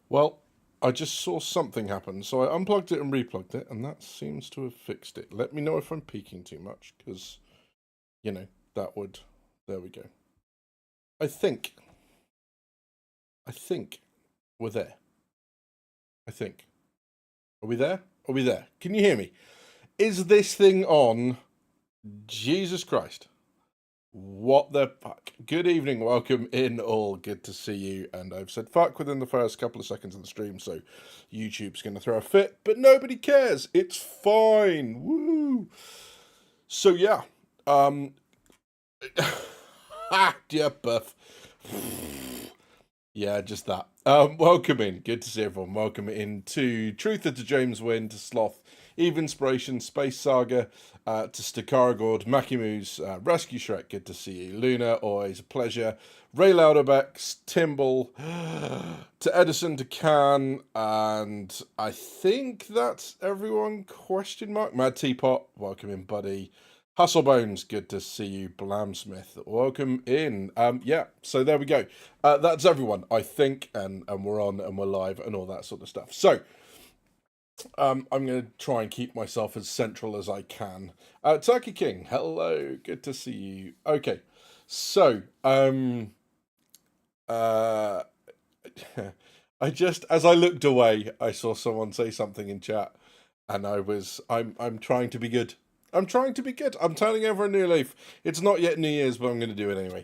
Well, I just saw something happen, so I unplugged it and replugged it, and that seems to have fixed it. Let me know if I'm peaking too much, because, you know, that would... There we go. I think. I think we're there. I think. Are we there? Are we there? Can you hear me? Is this thing on? Jesus Christ. What the fuck? Good evening, welcome in all. Good to see you. And I've said fuck within the first couple of seconds of the stream, so YouTube's going to throw a fit, but nobody cares. It's fine. Woo! So yeah, um, dear buff. Yeah, just that. Welcome in. Good to see everyone. Welcome in to Truther, to James Wynn, to Sloth, Eve Inspiration, Space Saga, to Stakargord, Makimus, Rescue Shrek. Good to see you. Luna, always a pleasure. Ray Louderbex, Timble, to Edison, to Can, and I think that's everyone. Question mark. Mad Teapot, welcome in, buddy. Hustlebones, good to see you. Blamsmith, welcome in. Yeah, so there we go. That's everyone, I think, and we're on and we're live and all that sort of stuff. So, I'm going to try and keep myself as central as I can. Turkey King, hello, good to see you. Okay, so, uh, I just, as I looked away, I saw someone say something in chat, and I'm trying to be good. I'm trying to be good. I'm turning over a new leaf. It's not yet New Year's, but I'm going to do it anyway.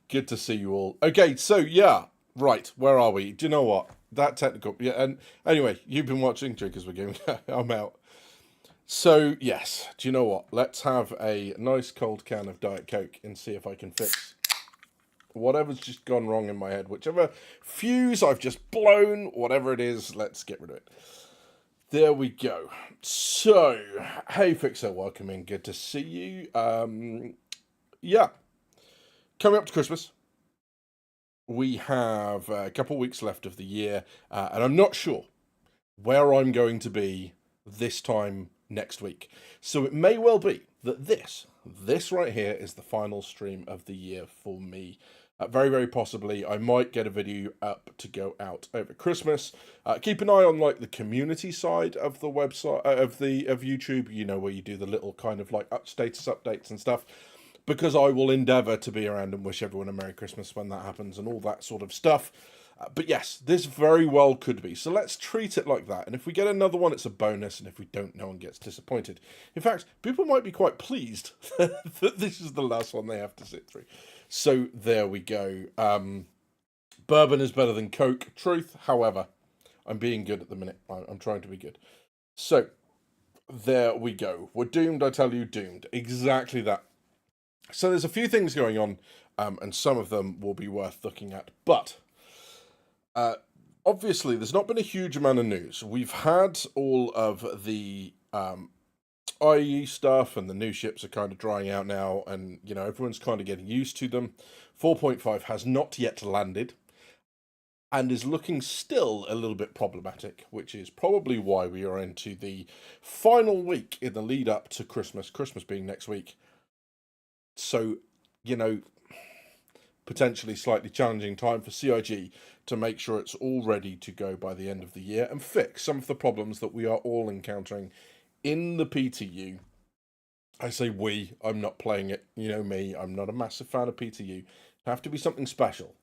Good to see you all. Okay, so yeah, right. Where are we? Do you know what? That technical. Yeah, and anyway, you've been watching Drinkers with Game. I'm out. So yes, do you know what? Let's have a nice cold can of Diet Coke and see if I can fix whatever's just gone wrong in my head. Whichever fuse I've just blown, whatever it is, let's get rid of it. There we go. So, hey Fixer, welcome in. Good to see you. Yeah, coming up to Christmas, we have a couple of weeks left of the year, and I'm not sure where I'm going to be this time next week. So it may well be that this right here is the final stream of the year for me. Very, very possibly, I might get a video up to go out over Christmas. Keep an eye on like the community side of the website of YouTube. You know, where you do the little kind of like status updates and stuff, because I will endeavour to be around and wish everyone a Merry Christmas when that happens and all that sort of stuff. But yes, this very well could be. So let's treat it like that. And if we get another one, it's a bonus. And if we don't, no one gets disappointed. In fact, people might be quite pleased that this is the last one they have to sit through. So there we go. Bourbon is better than Coke. Truth, however, I'm being good at the minute. I'm trying to be good. So there we go. We're doomed, I tell you, doomed. Exactly that. So there's a few things going on, and some of them will be worth looking at. But obviously, there's not been a huge amount of news. We've had all of the IE stuff, and the new ships are kind of drying out now, and you know everyone's kind of getting used to them. 4.5 has not yet landed, and is looking still a little bit problematic, which is probably why we are into the final week in the lead up to Christmas. Christmas being next week, so you know potentially slightly challenging time for CIG to make sure it's all ready to go by the end of the year and fix some of the problems that we are all encountering in the PTU. I say we, I'm not playing it, you know me, I'm not a massive fan of PTU. Have to be something special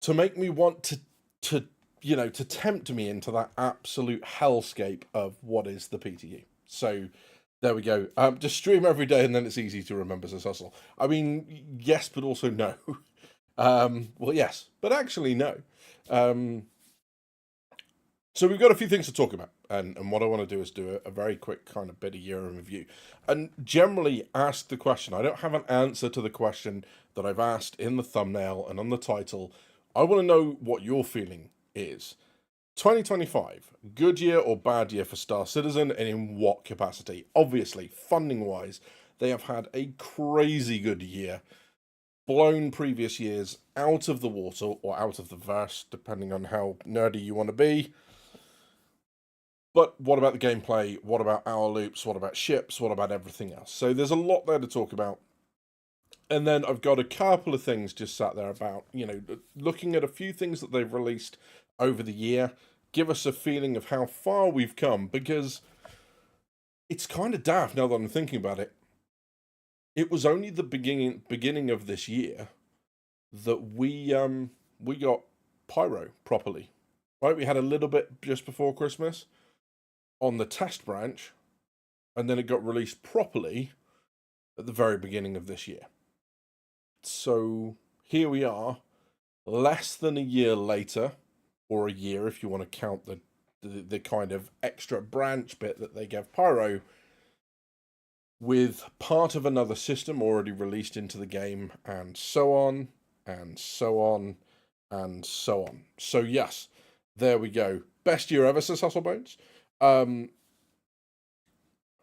to make me want to to tempt me into that absolute hellscape of what is the PTU. So there we go. Just stream every day, and then it's easy to remember this hustle. I mean, yes, but also no. Well, yes, but actually no. Um, so we've got a few things to talk about, and what I want to do is do a very quick kind of bit of year in review, and generally ask the question. I don't have an answer to the question that I've asked in the thumbnail and on the title. I want to know what your feeling is. 2025, good year or bad year for Star Citizen, and in what capacity? Obviously, funding wise, they have had a crazy good year, blown previous years out of the water or out of the verse, depending on how nerdy you want to be. But what about the gameplay? What about hour loops? What about ships? What about everything else? So there's a lot there to talk about. And then I've got a couple of things just sat there about, looking at a few things that they've released over the year, give us a feeling of how far we've come, because it's kind of daft now that I'm thinking about it. It was only the beginning of this year that we got Pyro properly. Right? We had a little bit just before Christmas on the test branch, and then it got released properly at the very beginning of this year. So here we are, less than a year later, or a year if you want to count the kind of extra branch bit that they gave Pyro, with part of another system already released into the game, and so on, and so on, and so on. So yes, there we go. Best year ever, says Hustlebones.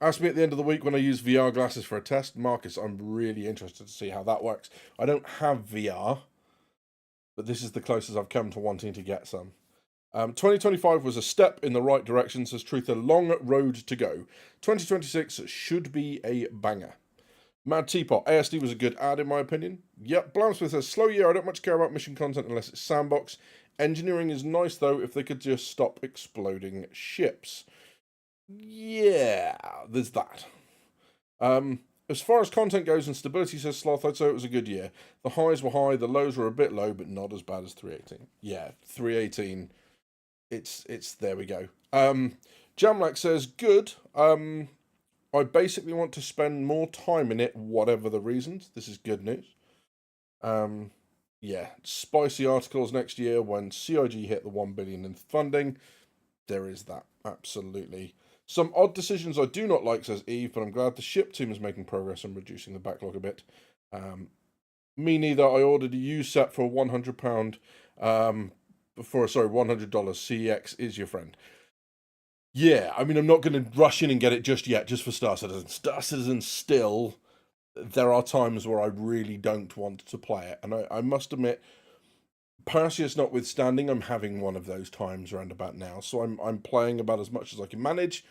Ask me at the end of the week when I use VR glasses for a test. Marcus, I'm really interested to see how that works. I don't have VR, but this is the closest I've come to wanting to get some. 2025 was a step in the right direction, says Truth, a long road to go. 2026 should be a banger. Mad Teapot, ASD was a good ad in my opinion. Yep, Blamsmith says, slow year, I don't much care about mission content unless it's sandbox. Engineering is nice though, if they could just stop exploding ships. Yeah, there's that. As far as content goes and stability, says Sloth, I'd say it was a good year. The highs were high, the lows were a bit low, but not as bad as 318. Yeah, 318. It's there we go. Jamlak says, good. I basically want to spend more time in it, whatever the reasons. This is good news. Yeah, spicy articles next year when CIG hit the 1 billion in funding. There is that, absolutely. Some odd decisions I do not like, says Eve, but I'm glad the ship team is making progress and reducing the backlog a bit. Me neither. I ordered a used set for £100. $100. CX is your friend. Yeah, I mean, I'm not going to rush in and get it just yet, just for Star Citizen. Star Citizen still, there are times where I really don't want to play it. And I must admit, Perseus notwithstanding, I'm having one of those times around about now. So I'm playing about as much as I can manage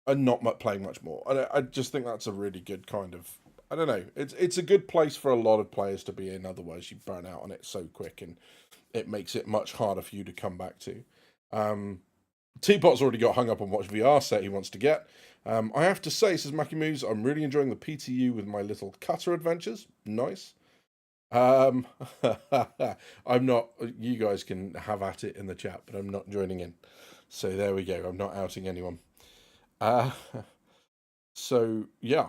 and not playing much more. And I just think that's a really good kind of, I don't know, it's a good place for a lot of players to be in. Otherwise, you burn out on it so quick and it makes it much harder for you to come back to. Teapot's already got hung up on what VR set he wants to get. I have to say, says Mackie Moves, I'm really enjoying the PTU with my little cutter adventures. Nice. I'm not, you guys can have at it in the chat, but I'm not joining in. So there we go. I'm not outing anyone. So yeah.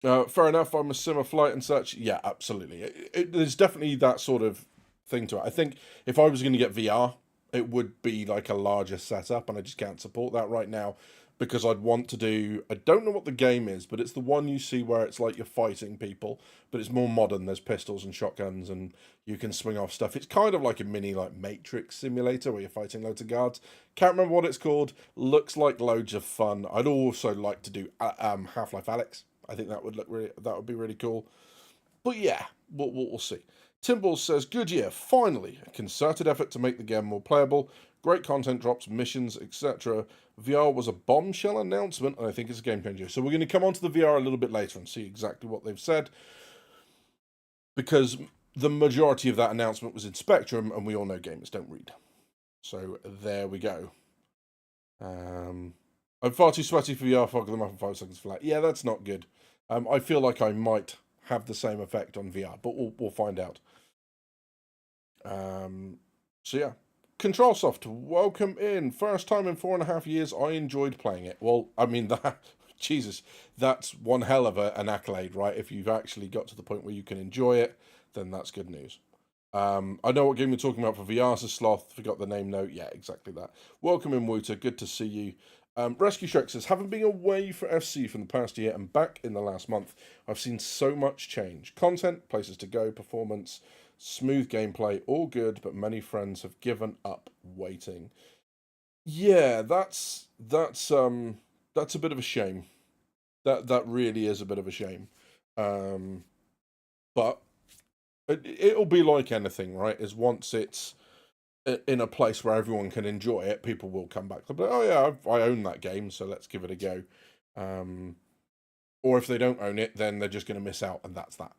Fair enough. I'm a simmer flight and such. Yeah, absolutely. There's definitely that sort of thing to it. I think if I was going to get VR, it would be like a larger setup, and I just can't support that right now because I'd want to do, I don't know what the game is, but it's the one you see where it's like you're fighting people, but it's more modern. There's pistols and shotguns and you can swing off stuff. It's kind of like a mini like Matrix simulator where you're fighting loads of guards. Can't remember what it's called. Looks like loads of fun. I'd also like to do Half-Life Alyx. I think that would be really cool. But yeah, we'll see. Timballs says, good year, finally. A concerted effort to make the game more playable. Great content drops, missions, etc. VR was a bombshell announcement, and I think it's a game changer. So we're going to come on to the VR a little bit later and see exactly what they've said. Because the majority of that announcement was in Spectrum, and we all know gamers don't read. So there we go. I'm far too sweaty for VR, fog them up in 5 seconds flat. Yeah, that's not good. I feel like I might have the same effect on VR, but we'll find out. So yeah, Controlsoft, welcome in. First time in 4.5 years. I enjoyed playing it. Well, I mean that. Jesus, that's one hell of an accolade, right? If you've actually got to the point where you can enjoy it, then that's good news. I know what game you're talking about for VR, says Sloth. Forgot the name note. Yeah, exactly that. Welcome in, Wooter. Good to see you. Rescue Shrek says, having been away for FC from the past year and back in the last month, I've seen so much change. Content, places to go, performance, smooth gameplay, all good, but many friends have given up waiting. Yeah, that's a bit of a shame. That really is a bit of a shame. But it'll be like anything, right? Is once it's in a place where everyone can enjoy it, people will come back. They'll be like, oh yeah, I own that game, so let's give it a go. Or if they don't own it, then they're just going to miss out, and that's that.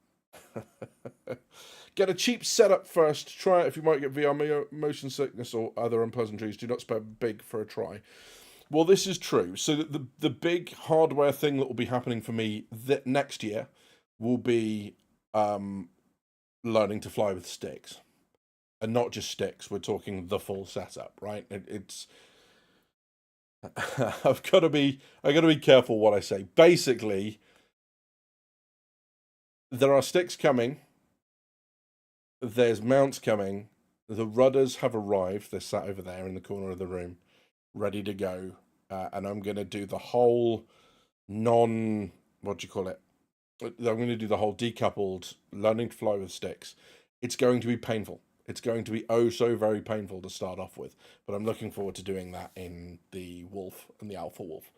Get a cheap setup first. Try it if you might get VR motion sickness or other unpleasantries. Do not spend big for a try. Well, this is true. So the big hardware thing that will be happening for me next year will be learning to fly with sticks, and not just sticks. We're talking the full setup, right? It's I got to be careful what I say. Basically, there are sticks coming. There's mounts coming. The rudders have arrived. They're sat over there in the corner of the room, ready to go. And I'm going to do the whole what do you call it? I'm going to do the whole decoupled learning to fly with sticks. It's going to be painful. It's going to be oh so very painful to start off with. But I'm looking forward to doing that in the Wolf and the Alpha Wolf.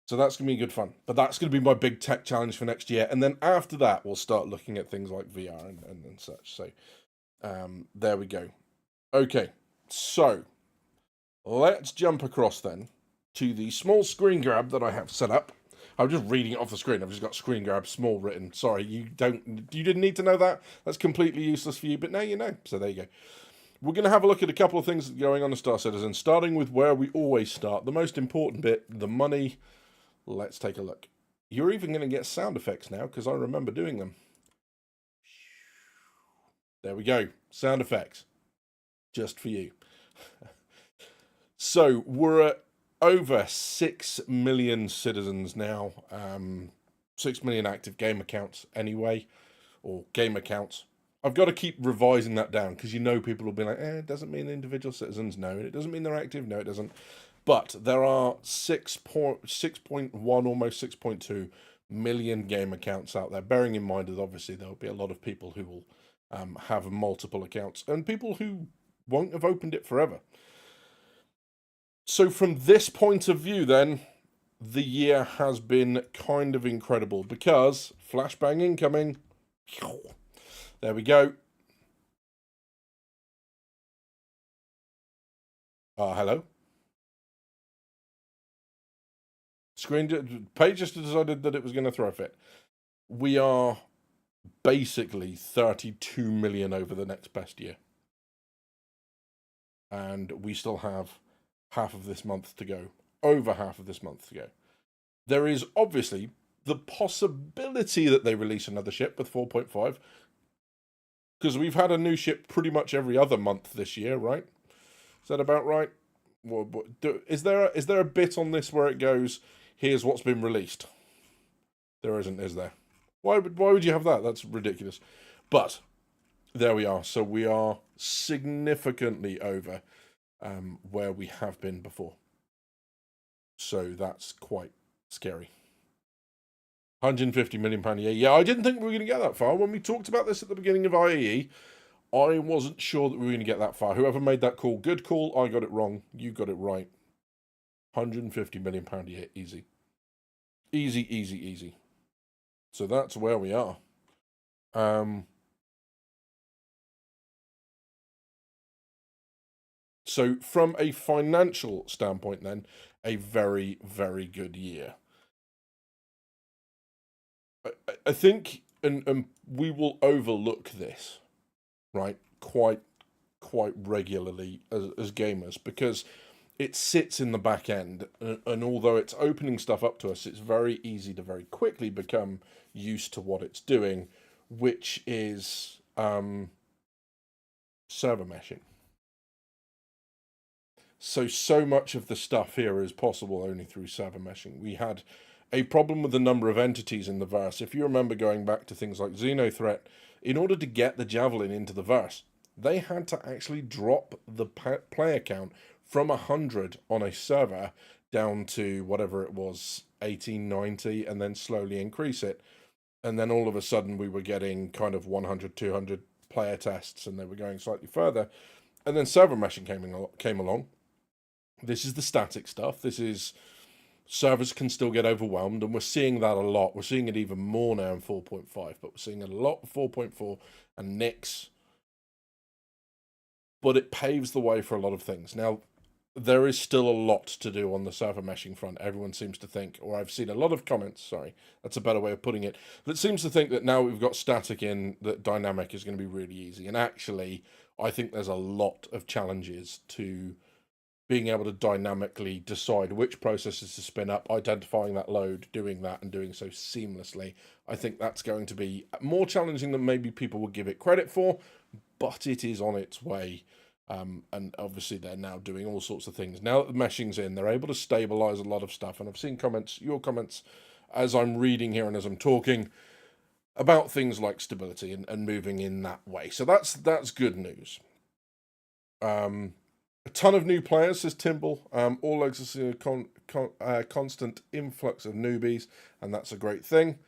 So that's going to be good fun. But that's going to be my big tech challenge for next year. And then after that, we'll start looking at things like VR and such. So there we go. Okay, so let's jump across then to the small screen grab that I have set up. I'm just reading it off the screen. I've just got screen grab small written. Sorry, you didn't need to know that. That's completely useless for you, but now you know. So there you go. We're going to have a look at a couple of things going on in Star Citizen, starting with where we always start. The most important bit, the money. Let's take a look. You're even going to get sound effects now, because I remember doing them. There we go. Sound effects. Just for you. So, we're at over 6 million citizens now. 6 million active game accounts anyway. Or game accounts. I've got to keep revising that down, because you know people will be like, it doesn't mean individual citizens. No, it doesn't mean they're active. No, it doesn't. But there are 6.1, almost 6.2 million game accounts out there. Bearing in mind that obviously there will be a lot of people who will have multiple accounts and people who won't have opened it forever. So from this point of view then, the year has been kind of incredible because flashbang incoming. There we go. Hello. Page just decided that it was going to throw a fit. We are basically 32 million over the next best year. And we still have half of this month to go. Over half of this month to go. There is obviously the possibility that they release another ship with 4.5. Because we've had a new ship pretty much every other month this year, right? Is that about right? Is there a bit on this where it goes, here's what's been released? There isn't, is there? Why would you have that? That's ridiculous. But there we are. So we are significantly over where we have been before. So that's quite scary. £150 million a year. Yeah, I didn't think we were going to get that far. When we talked about this at the beginning of IAE, I wasn't sure that we were going to get that far. Whoever made that call, good call. I got it wrong. You got it right. £150 million a year. Easy. Easy, easy, easy. So that's where we are. So from a financial standpoint then, a very, very good year. I think, and we will overlook this, right, quite regularly as gamers, because it sits in the back end, and although it's opening stuff up to us, it's very easy to very quickly become used to what it's doing, which is server meshing. So much of the stuff here is possible only through server meshing. We had a problem with the number of entities in the verse. If you remember going back to things like Xenothreat, in order to get the Javelin into the verse, they had to actually drop the player count from 100 on a server down to whatever it was, 1890, and then slowly increase it. And then all of a sudden we were getting kind of 100, 200 player tests, and they were going slightly further. And then server meshing came along. This is the static stuff. This is servers can still get overwhelmed, and we're seeing that a lot. We're seeing it even more now in 4.5, but we're seeing it a lot with 4.4 and Nix. But it paves the way for a lot of things. Now, there is still a lot to do on the server meshing front. Everyone seems to think, or I've seen a lot of comments, sorry, that's a better way of putting it, that seems to think that now we've got static in, that dynamic is going to be really easy. And actually, I think there's a lot of challenges to being able to dynamically decide which processes to spin up, identifying that load, doing that, and doing so seamlessly. I think that's going to be more challenging than maybe people would give it credit for, but it is on its way. And obviously they're now doing all sorts of things. Now that the meshing's in, they're able to stabilize a lot of stuff. And I've seen comments, your comments, as I'm reading here and as I'm talking about things like stability and moving in that way. So that's good news. A ton of new players, says Timble. All legs are seeing a constant influx of newbies, and that's a great thing.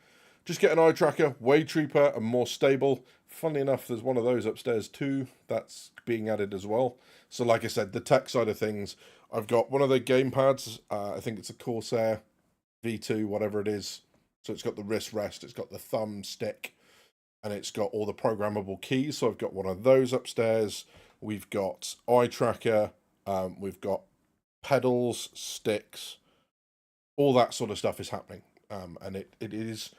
Just get an eye tracker, way cheaper and more stable. Funnily enough, there's one of those upstairs too. That's being added as well. So like I said, the tech side of things, I've got one of the game pads. I think it's a Corsair V2, whatever it is. So it's got the wrist rest, it's got the thumb stick, and it's got all the programmable keys. So I've got one of those upstairs. We've got eye tracker. We've got pedals, sticks, all that sort of stuff is happening. And it is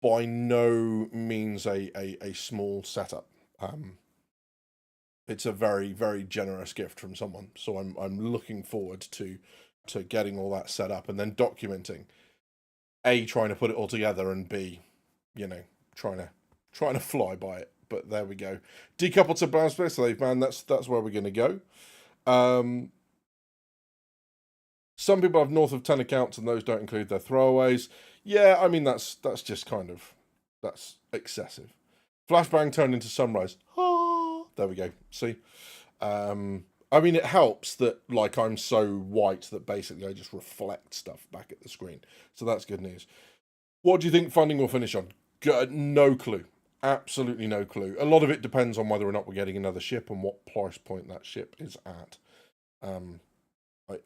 by no means a small setup. It's a very, very generous gift from someone. So I'm looking forward to getting all that set up and then documenting. A, trying to put it all together, and B, trying to fly by it. But there we go. Decoupled to bounce space, so man, that's where we're gonna go. Some people have north of 10 accounts and those don't include their throwaways. Yeah, I mean that's just kind of, that's excessive. Flashbang turned into sunrise. Oh, there we go. See? I mean, it helps that, like, I'm so white that basically I just reflect stuff back at the screen. So that's good news. What do you think funding will finish on? No clue. Absolutely no clue. A lot of it depends on whether or not we're getting another ship and what price point that ship is at.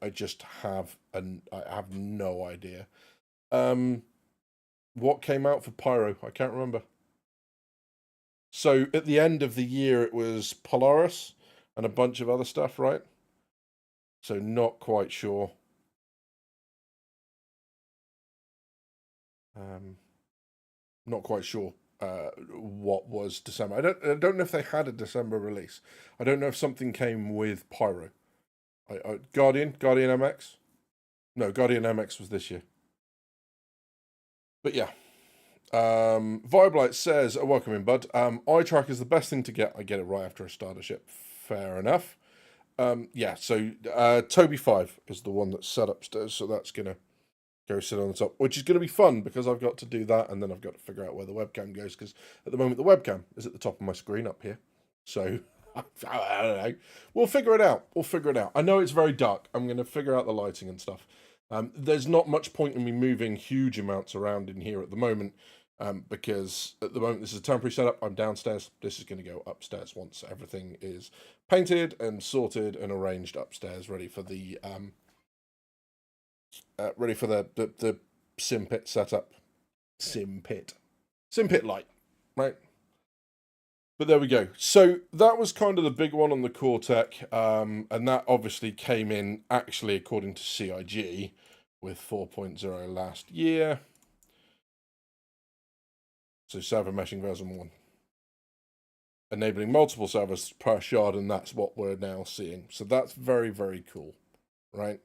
I just have I have no idea. What came out for Pyro? I can't remember. So at the end of the year, it was Polaris and a bunch of other stuff, right? So not quite sure. Not quite sure what was December. I don't know if they had a December release. I don't know if something came with Pyro. Guardian MX. No, Guardian MX was this year. But yeah. Viblight says, welcome in, bud. Eye track is the best thing to get. I get it right after a starter ship. Fair enough. Yeah, so Toby 5 is the one that's set upstairs, so that's going to go sit on the top, which is going to be fun because I've got to do that, and then I've got to figure out where the webcam goes, because at the moment the webcam is at the top of my screen up here. So, I don't know. We'll figure it out. I know it's very dark. I'm going to figure out the lighting and stuff. There's not much point in me moving huge amounts around in here at the moment, because at the moment this is a temporary setup. I'm downstairs. This is going to go upstairs once everything is painted and sorted and arranged upstairs, ready for the sim pit setup. Sim pit light, right? But there we go. So that was kind of the big one on the core tech, and that obviously came in actually according to CIG with 4.0 last year. So server meshing version 1. Enabling multiple servers per shard, and that's what we're now seeing. So that's very, very cool, right?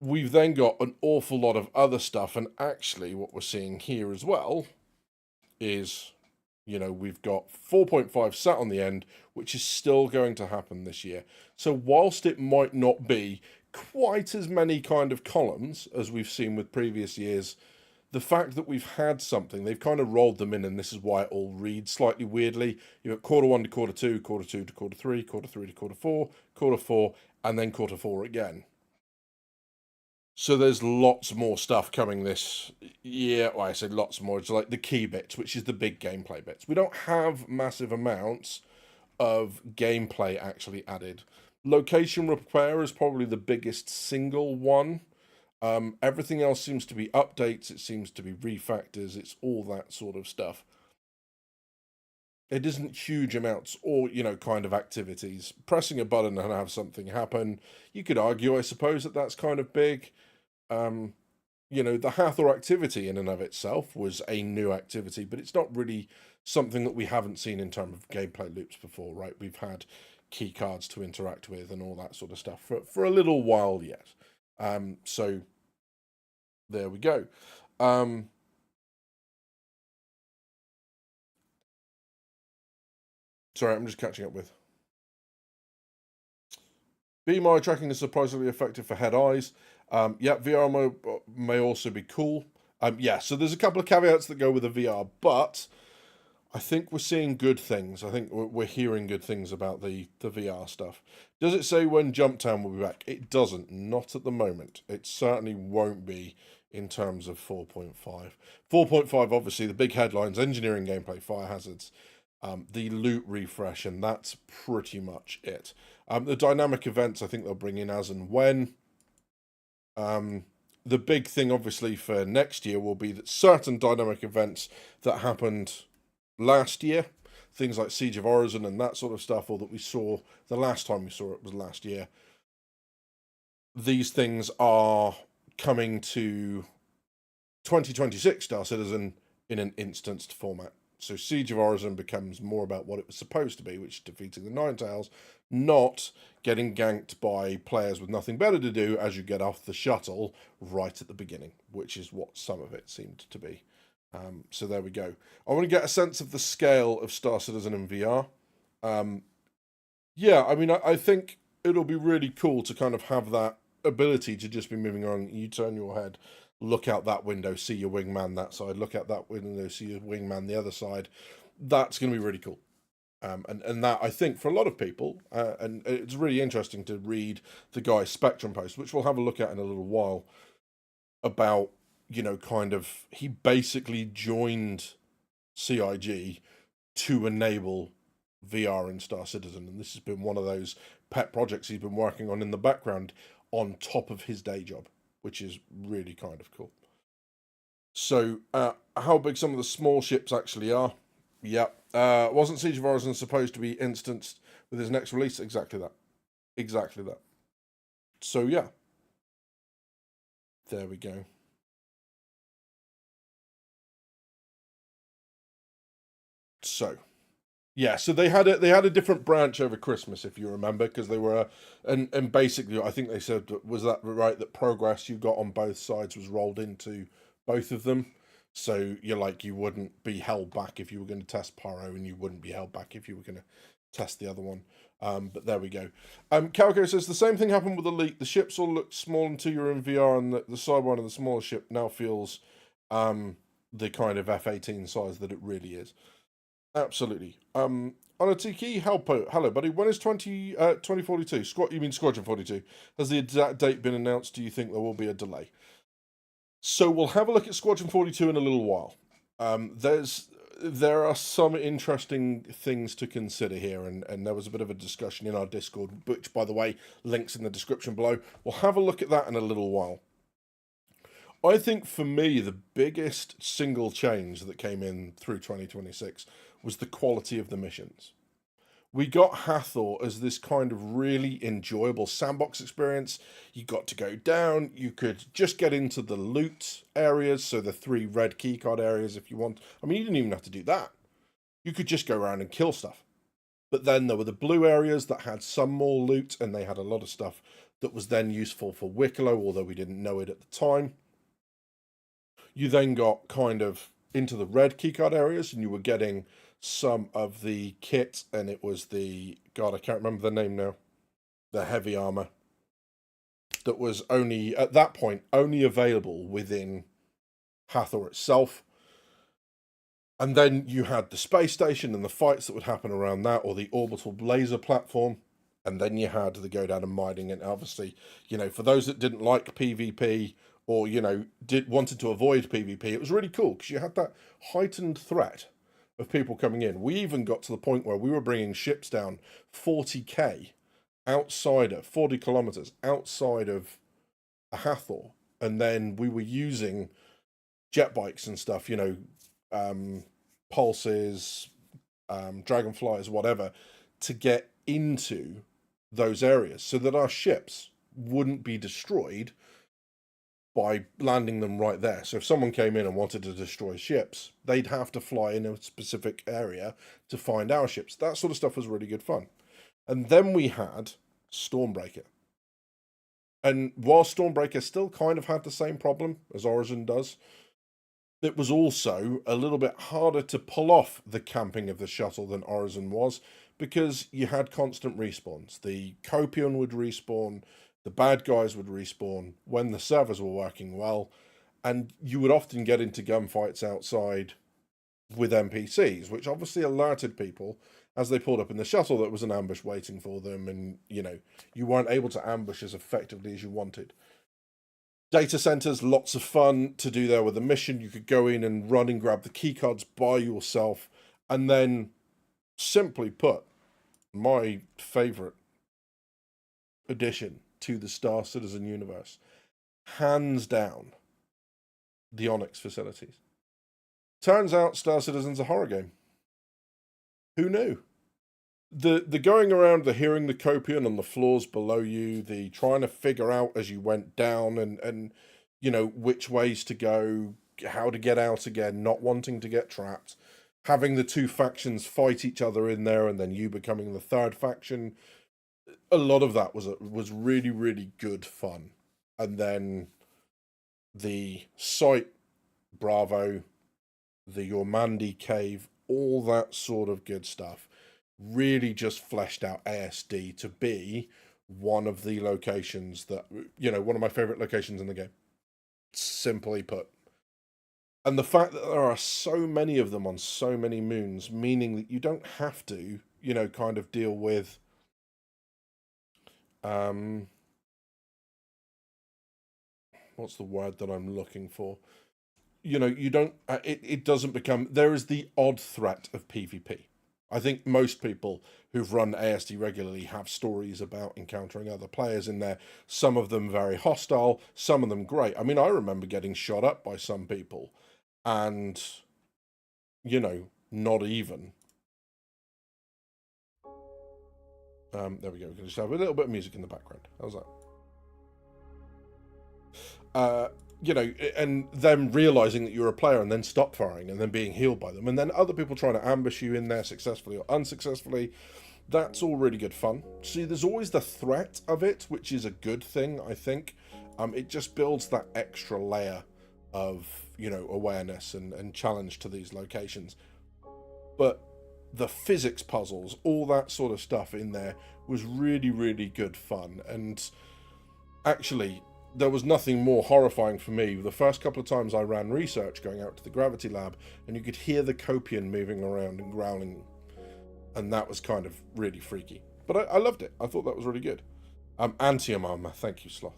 We've then got an awful lot of other stuff, and actually what we're seeing here as well is, we've got 4.5 sat on the end, which is still going to happen this year. So whilst it might not be quite as many kind of columns as we've seen with previous years, the fact that we've had something, they've kind of rolled them in, and this is why it all reads slightly weirdly. You've got quarter 1 to quarter 2, quarter 2 to quarter 3, quarter 3 to quarter 4, and then quarter 4 again. So there's lots more stuff coming this year. Well, I said lots more. It's like the key bits, which is the big gameplay bits. We don't have massive amounts of gameplay actually added. Location repair is probably the biggest single one. Everything else seems to be updates. It seems to be refactors. It's all that sort of stuff. It isn't huge amounts or, kind of activities. Pressing a button and have something happen. You could argue, I suppose, that that's kind of big. Um, the Hathor activity in and of itself was a new activity, but it's not really something that we haven't seen in terms of gameplay loops before, right? We've had key cards to interact with and all that sort of stuff for a little while yet. So there we go. Um, sorry, I'm just catching up with. BMI tracking is surprisingly effective for head eyes. Yeah, VR may also be cool. Yeah, so there's a couple of caveats that go with the VR, but I think we're seeing good things. I think we're hearing good things about the VR stuff. Does it say when Jumptown will be back? It doesn't. Not at the moment. It certainly won't be in terms of 4.5. 4.5, obviously, the big headlines, engineering gameplay, fire hazards, the loot refresh, and that's pretty much it. The dynamic events, I think they'll bring in as and when. The big thing, obviously, for next year will be that certain dynamic events that happened last year, things like Siege of Origin and that sort of stuff, or that we saw the last time we saw it was last year. These things are coming to 2026 Star Citizen in an instanced format. So Siege of Origin becomes more about what it was supposed to be, which is defeating the Ninetales, not getting ganked by players with nothing better to do as you get off the shuttle right at the beginning, which is what some of it seemed to be. So there we go. I want to get a sense of the scale of Star Citizen in VR. Yeah, I mean, I think it'll be really cool to kind of have that ability to just be moving on. You turn your head, look out that window, see your wingman that side, look out that window, see your wingman the other side. That's going to be really cool. And that, I think, for a lot of people, and it's really interesting to read the guy's Spectrum post, which we'll have a look at in a little while, about, kind of, he basically joined CIG to enable VR in Star Citizen, and this has been one of those pet projects he's been working on in the background on top of his day job, which is really kind of cool. So, how big some of the small ships actually are? Yep. Wasn't Siege of Origin supposed to be instanced with his next release? Exactly that. Exactly that. So yeah, there we go. So yeah, so they had a different branch over Christmas, if you remember, because they were and basically I think they said, was that right, that progress you got on both sides was rolled into both of them. So you wouldn't be held back if you were going to test Pyro, and you wouldn't be held back if you were going to test the other one. But there we go. Calico says the same thing happened with Elite. The ships all looked small until you're in VR, and the sidewind of the smaller ship now feels the kind of F-18 size that it really is. Absolutely. Onatiki, hello, buddy. When is 2042? You mean Squadron 42? Has the exact date been announced? Do you think there will be a delay? So we'll have a look at Squadron 42 in a little while. There are some interesting things to consider here, and there was a bit of a discussion in our Discord, which, by the way, links in the description below. We'll have a look at that in a little while. I think for me, the biggest single change that came in through 2026 was the quality of the missions. We got Hathor as this kind of really enjoyable sandbox experience. You got to go down, you could just get into the loot areas, so the 3 red keycard areas if you want. I mean, you didn't even have to do that. You could just go around and kill stuff. But then there were the blue areas that had some more loot, and they had a lot of stuff that was then useful for Wicklow, although we didn't know it at the time. You then got kind of into the red keycard areas, and you were getting some of the kit, and it was God, I can't remember the name now, the heavy armor that was only at that point only available within Hathor itself. And then you had the space station and the fights that would happen around that, or the orbital laser platform. And then you had the go down and mining. And obviously, for those that didn't like PvP, or wanted to avoid PvP, it was really cool because you had that heightened threat of people coming in. We even got to the point where we were bringing ships down 40k outside of 40 kilometers outside of Hathor, and then we were using jet bikes and stuff, pulses, dragonflies, whatever, to get into those areas so that our ships wouldn't be destroyed by landing them right there. So if someone came in and wanted to destroy ships, they'd have to fly in a specific area to find our ships. That sort of stuff was really good fun. And then we had Stormbreaker. And while Stormbreaker still kind of had the same problem as Origin does, it was also a little bit harder to pull off the camping of the shuttle than Origin was, because you had constant respawns. The Copion would respawn, the bad guys would respawn when the servers were working well, and you would often get into gunfights outside with NPCs, which obviously alerted people as they pulled up in the shuttle that was an ambush waiting for them, and, you know, you weren't able to ambush as effectively as you wanted. Data centers, lots of fun to do there with a mission. You could go in and run and grab the keycards by yourself, and then, simply put, my favorite addition to the Star Citizen universe, hands down, the Onyx facilities. Turns out Star Citizen's a horror game. Who knew? The going around, the hearing the Copion on the floors below you, the trying to figure out as you went down and you know, which ways to go, how to get out again, not wanting to get trapped, having the two factions fight each other in there, and then you becoming the third faction. A lot of that was really, really good fun. And then the site, Bravo, the Yormandi cave, all that sort of good stuff really just fleshed out ASD to be one of the locations that, you know, one of my favorite locations in the game, simply put. And the fact that there are so many of them on so many moons, meaning that you don't have to, you know, kind of deal with what's the word that I'm looking for? You know, you don't, it doesn't become, there is the odd threat of PvP. I think most people who've run ASD regularly have stories about encountering other players in there. Some of them very hostile, some of them great. I mean, I remember getting shot up by some people and, you know, not even. There we go. We can just have a little bit of music in the background. How's that? You know, and them realizing that you're a player and then stop firing and then being healed by them, and then other people trying to ambush you in there successfully or unsuccessfully. That's all really good fun. See, there's always the threat of it, which is a good thing, I think. It just builds that extra layer of, you know, awareness and challenge to these locations. But the physics puzzles, all that sort of stuff in there was really, really good fun. And actually, there was nothing more horrifying for me. The first couple of times I ran research going out to the gravity lab, and you could hear the Copion moving around and growling, and that was kind of really freaky. But I loved it. I thought that was really good. Antium armor, thank you, Sloth.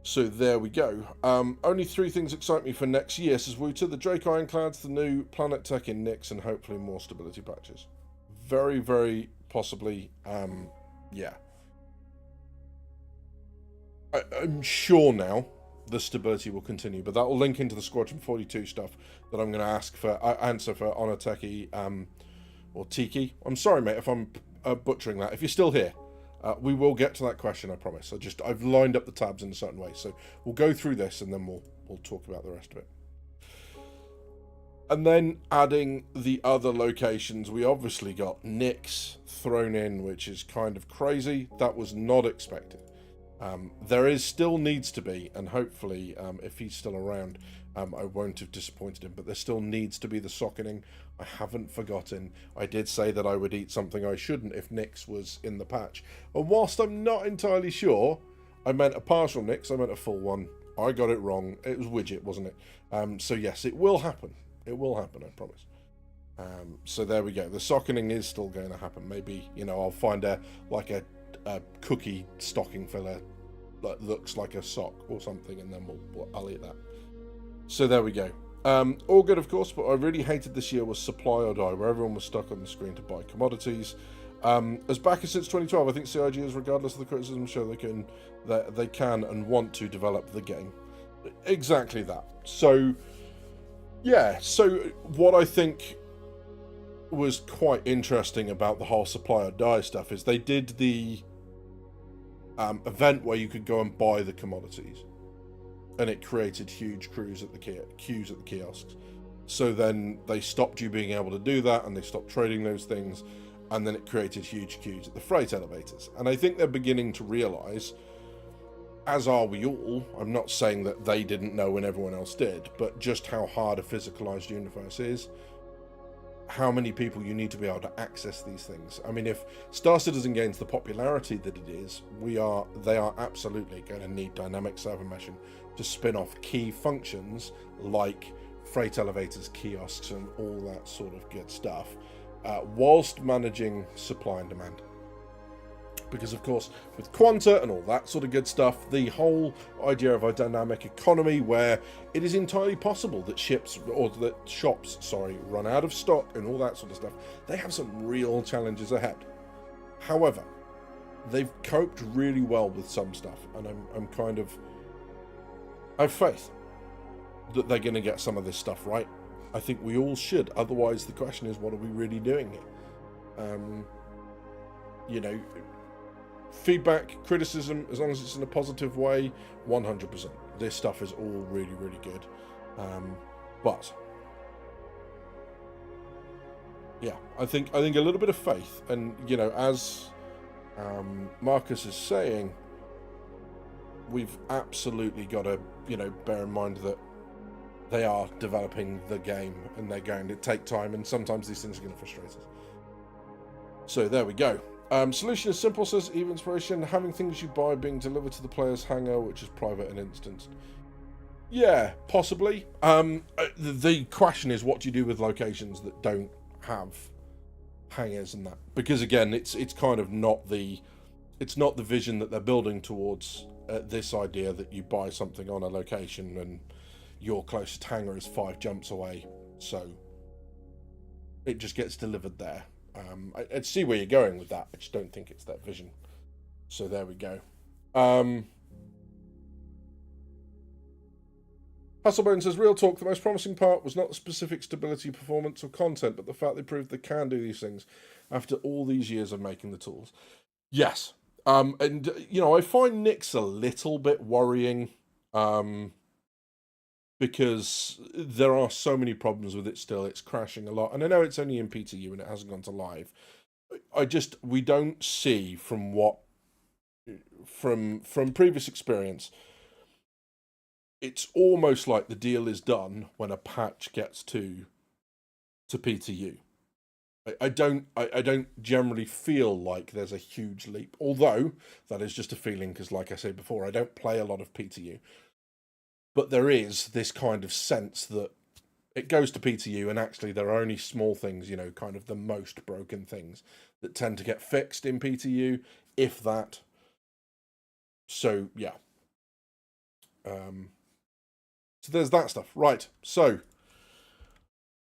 So there we go. Only 3 things excite me for next year, says Wooter. The Drake Ironclads, the new Planet Tech in Nyx, and hopefully more stability patches. Very, very possibly, yeah. I'm sure now the stability will continue, but that will link into the Squadron 42 stuff that I'm going to ask for, answer for Onoteki, or Tiki. I'm sorry, mate, if I'm butchering that. If you're still here, we will get to that question, I promise. I've lined up the tabs in a certain way, so we'll go through this and then we'll talk about the rest of it. And then adding the other locations, we obviously got Nyx thrown in, which is kind of crazy. That was not expected. There is still needs to be, and hopefully, if he's still around, I won't have disappointed him, but there still needs to be the socketing. I haven't forgotten. I did say that I would eat something I shouldn't if Nyx was in the patch. And whilst I'm not entirely sure, I meant a partial Nyx, I meant a full one. I got it wrong. It was Widget, wasn't it? So yes, it will happen. It will happen, I promise. So there we go. The socketing is still going to happen. Maybe, you know, I'll find a cookie stocking filler that looks like a sock or something, and then I'll eat that. So there we go. All good, of course, but I really hated this year was supply or die, where everyone was stuck on the screen to buy commodities. As backers since 2012, I think CIG is, regardless of the criticism, show they can and want to develop the game. Exactly that. So yeah, so what I think was quite interesting about the whole supply or die stuff is they did the event where you could go and buy the commodities, and it created huge queues at the kiosks. So then they stopped you being able to do that, and they stopped trading those things, and then it created huge queues at the freight elevators. And I think they're beginning to realize, as are we all, I'm not saying that they didn't know when everyone else did, but just how hard a physicalized universe is, how many people you need to be able to access these things. I mean, if Star Citizen gains the popularity that it is, they are absolutely going to need dynamic server meshing to spin off key functions like freight elevators, kiosks, and all that sort of good stuff, whilst managing supply and demand. Because, of course, with Quanta and all that sort of good stuff, the whole idea of a dynamic economy where it is entirely possible that shops run out of stock and all that sort of stuff, they have some real challenges ahead. However, they've coped really well with some stuff, and I have faith that they're going to get some of this stuff right. I think we all should. Otherwise, the question is, what are we really doing here? Feedback, criticism, as long as it's in a positive way, 100%. This stuff is all really, really good. But yeah, I think a little bit of faith, and as Marcus is saying, we've absolutely got to bear in mind that they are developing the game, and they're going to take time, and sometimes these things are going to frustrate us. So there we go. Solution is simple, says Eve Inspiration. Having things you buy being delivered to the player's hangar, which is private and instanced. Yeah, possibly. The question is, what do you do with locations that don't have hangars and that? Because again, it's kind of not the vision that they're building towards. This idea that you buy something on a location and your closest hangar is 5 jumps away, so it just gets delivered there. I see where you're going with that. I just don't think it's that vision. So there we go. Hustlebone says, real talk, the most promising part was not the specific stability, performance, or content, but the fact they proved they can do these things after all these years of making the tools. Yes. And, I find Nyx a little bit worrying, because there are so many problems with it still. It's crashing a lot. And I know it's only in PTU and it hasn't gone to live. We don't see from previous experience, it's almost like the deal is done when a patch gets to PTU. I don't generally feel like there's a huge leap, although that is just a feeling because, like I said before, I don't play a lot of PTU. But there is this kind of sense that it goes to PTU and actually there are only small things, kind of the most broken things that tend to get fixed in PTU, if that. So, yeah. So there's that stuff. Right, so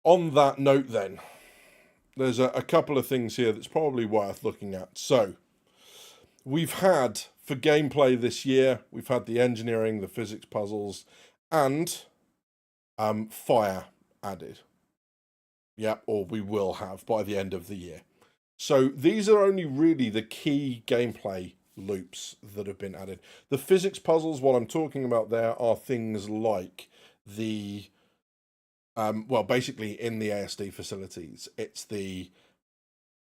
on that note then, there's a couple of things here that's probably worth looking at. So, we've had, for gameplay this year, we've had the engineering, the physics puzzles, and fire added. Yeah, or we will have by the end of the year. So these are only really the key gameplay loops that have been added. The physics puzzles, what I'm talking about there, are things like the basically in the ASD facilities, it's the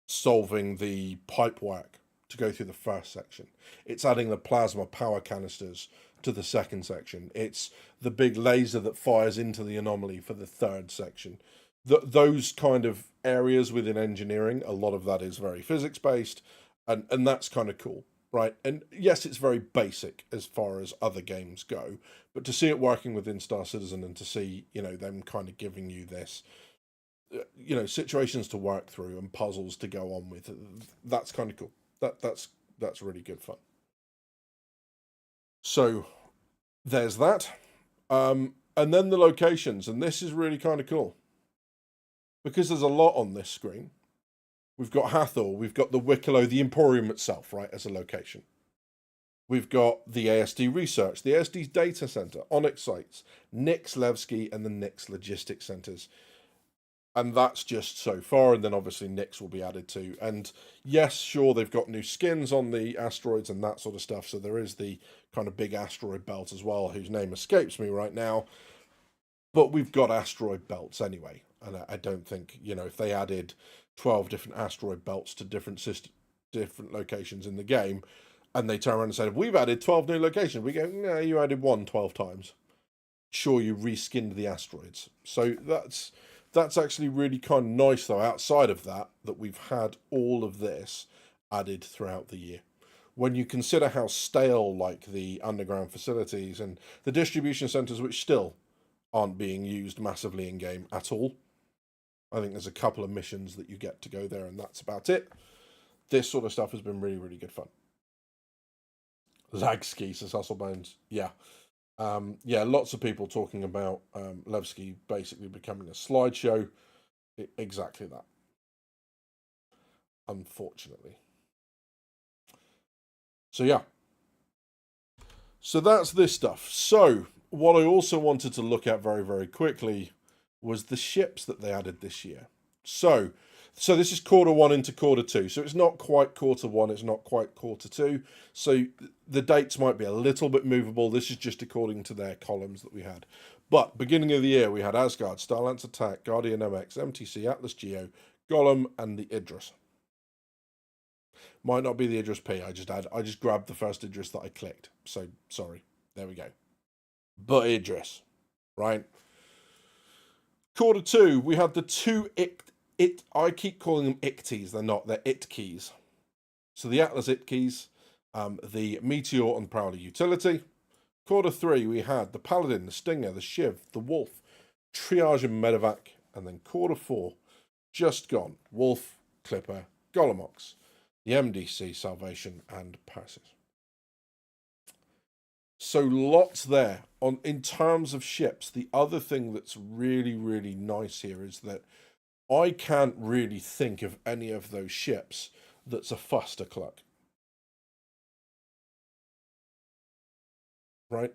solving the pipe work to go through the first section. It's adding the plasma power canisters to the second section. It's the big laser that fires into the anomaly for the third section. Those kind of areas within engineering, a lot of that is very physics based, and that's kind of cool, right? And yes, it's very basic as far as other games go, but to see it working within Star Citizen and to see, them kind of giving you this, situations to work through and puzzles to go on with, that's kind of cool. That's really good fun. So there's that. And then the locations, and this is really kind of cool because there's a lot on this screen. We've got Hathor, we've got the Wicklow, the Emporium itself, right, as a location. We've got the ASD Research, the ASD Data Center, Onyx Sites, Nyx Levski, and the Nyx Logistics Centers. And that's just so far, and then obviously Nyx will be added to. And yes, sure, they've got new skins on the asteroids and that sort of stuff, so there is the kind of big asteroid belt as well, whose name escapes me right now. But we've got asteroid belts anyway, and I don't think, if they added 12 different asteroid belts to different locations in the game, and they turn around and said, we've added 12 new locations, we go, no, you added one 12 times. Sure, you reskinned the asteroids. So that's actually really kind of nice, though, outside of that we've had all of this added throughout the year. When you consider how stale, like, the underground facilities and the distribution centres, which still aren't being used massively in game at all. I think there's a couple of missions that you get to go there, and that's about it. This sort of stuff has been really, really good fun. Lag ski, says Hustlebones. Yeah. Yeah, lots of people talking about Levski basically becoming a slideshow. Exactly that. Unfortunately. So, yeah. So that's this stuff. So, what I also wanted to look at very, very quickly was the ships that they added this year. So this is quarter one into quarter two. So it's not quite quarter one, it's not quite quarter two. So the dates might be a little bit movable. This is just according to their columns that we had. But beginning of the year, we had Asgard, Starlance Attack, Guardian MX, MTC, Atlas Geo, Golem, and the Idris. Might not be the Idris P. I just grabbed the first Idris that I clicked. So sorry. There we go. But Idris, right? Quarter two, we had the two I keep calling them ICTs. They're not. They're IT keys. So the Atlas IT keys, the Meteor and Prowler utility. Quarter three, we had the Paladin, the Stinger, the Shiv, the Wolf, Triage and Medevac. And then quarter four, just gone. Wolf, Clipper, Golomox, the MDC, Salvation, and Passes. So lots there. In terms of ships, the other thing that's really, really nice here is that I can't really think of any of those ships that's a fustercluck. Right?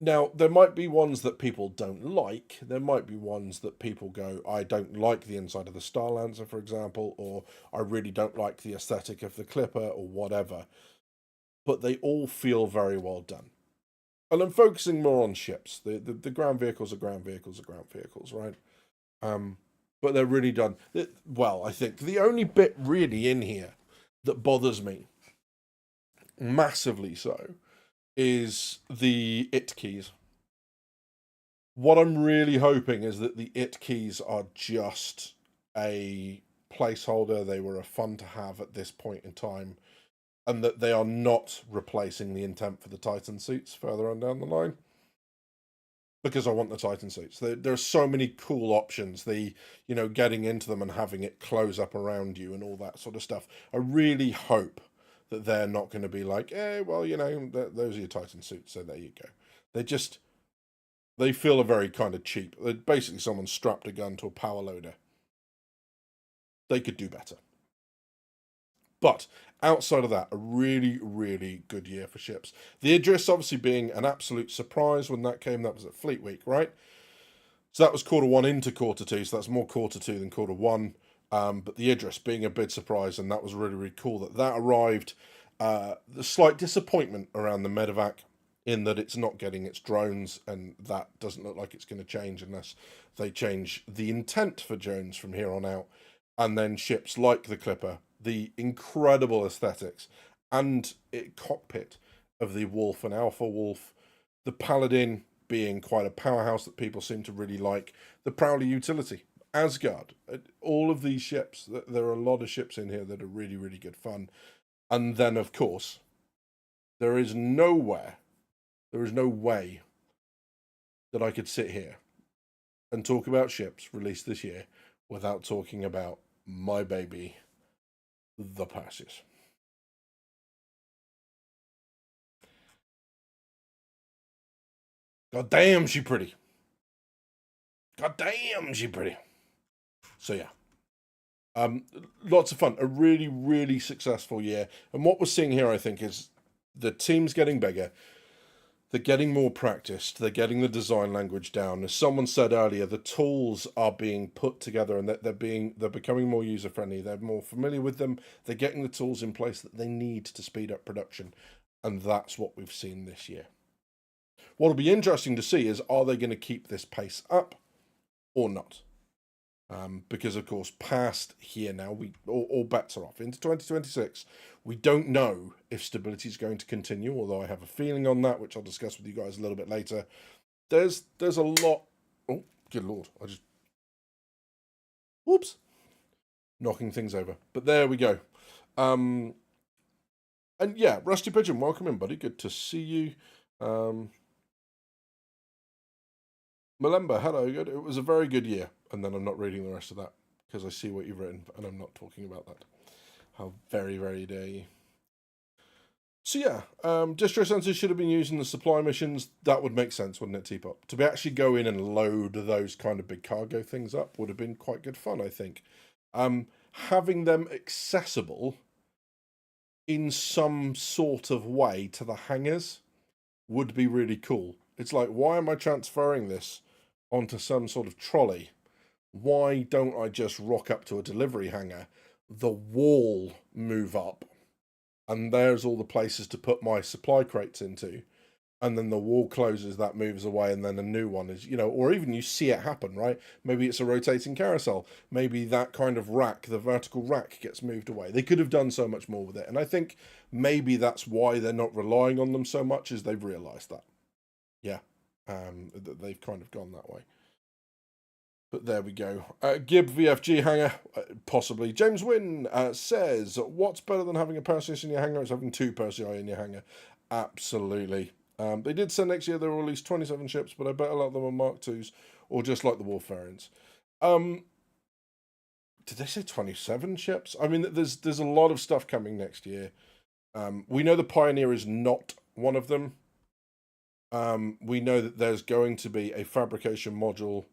Now, there might be ones that people don't like. There might be ones that people go, I don't like the inside of the Starlancer, for example, or I really don't like the aesthetic of the Clipper, or whatever. But they all feel very well done. And I'm focusing more on ships. The ground vehicles are ground vehicles are ground vehicles, right? But they're really done. Well, I think the only bit really in here that bothers me, massively so, is the IT keys. What I'm really hoping is that the IT keys are just a placeholder. They were a fun to have at this point in time, and that they are not replacing the intent for the Titan suits further on down the line. Because I want the Titan suits. There are so many cool options. Getting into them and having it close up around you and all that sort of stuff. I really hope that they're not going to be like, those are your Titan suits, so there you go. They feel very kind of cheap. Basically, someone strapped a gun to a power loader. They could do better. But outside of that, a really, really good year for ships. The Idris obviously being an absolute surprise when that came. That was at Fleet Week, right? So that was quarter one into quarter two. So that's more quarter two than quarter one. But the Idris being a big surprise, and that was really, really cool that arrived. The slight disappointment around the Medevac in that it's not getting its drones, and that doesn't look like it's going to change unless they change the intent for drones from here on out. And then ships like the Clipper, the incredible aesthetics and cockpit of the Wolf and Alpha Wolf, the Paladin being quite a powerhouse that people seem to really like, the Prowler utility, Asgard, all of these ships. There are a lot of ships in here that are really, really good fun. And then, of course, there is no way that I could sit here and talk about ships released this year without talking about my baby, the Passes. God damn, she pretty. God damn, she pretty. So yeah. Lots of fun. A really, really successful year. And what we're seeing here, I think, is the team's getting bigger. They're getting more practiced. They're getting the design language down. As someone said earlier, the tools are being put together, and they're becoming more user friendly. They're more familiar with them. They're getting the tools in place that they need to speed up production, and that's what we've seen this year. What'll be interesting to see is, are they going to keep this pace up or not? Because of course, past here now, all bets are off into 2026. We don't know if stability is going to continue, although I have a feeling on that, which I'll discuss with you guys a little bit later. There's a lot. Oh, good lord! I just, whoops, knocking things over. But there we go. And yeah, Rusty Pigeon, welcome in, buddy. Good to see you. Malemba, hello. Good. It was a very good year. And then I'm not reading the rest of that because I see what you've written and I'm not talking about that. How very, very dare you. So yeah, distro sensors should have been used in the supply missions. That would make sense, wouldn't it, Teapot? To be actually go in and load those kind of big cargo things up would have been quite good fun, I think. Having them accessible in some sort of way to the hangars would be really cool. It's like, why am I transferring this onto some sort of trolley? Why don't I just rock up to a delivery hangar, the wall move up, and there's all the places to put my supply crates into, and then the wall closes, that moves away, and then a new one is, or even you see it happen, right? Maybe it's a rotating carousel. Maybe that kind of rack, the vertical rack, gets moved away. They could have done so much more with it, and I think maybe that's why they're not relying on them so much, is they've realised that. Yeah, they've kind of gone that way. But there we go. Gib VFG hanger, possibly. James Wynn says, what's better than having a Perseus in your hangar? It's having two Persei in your hangar. Absolutely. They did say next year there will release 27 ships, but I bet a lot of them are Mark IIs, or just like the Wolf variants. Did they say 27 ships? I mean, there's a lot of stuff coming next year. We know the Pioneer is not one of them. We know that there's going to be a fabrication module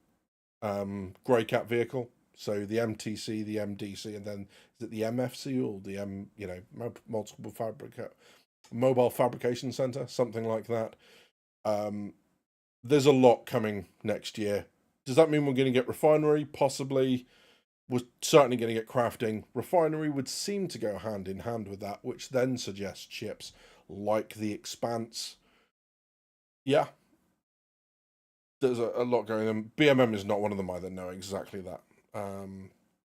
Grey Cat vehicle, so the MTC, the MDC, and then is it the MFC or the mobile fabrication center, something like that. There's a lot coming next year. Does that mean we're going to get refinery? Possibly. We're certainly going to get crafting. Refinery would seem to go hand in hand with that, which then suggests ships like the Expanse. Yeah, there's a lot going on. BMM is not one of them either. No, exactly that.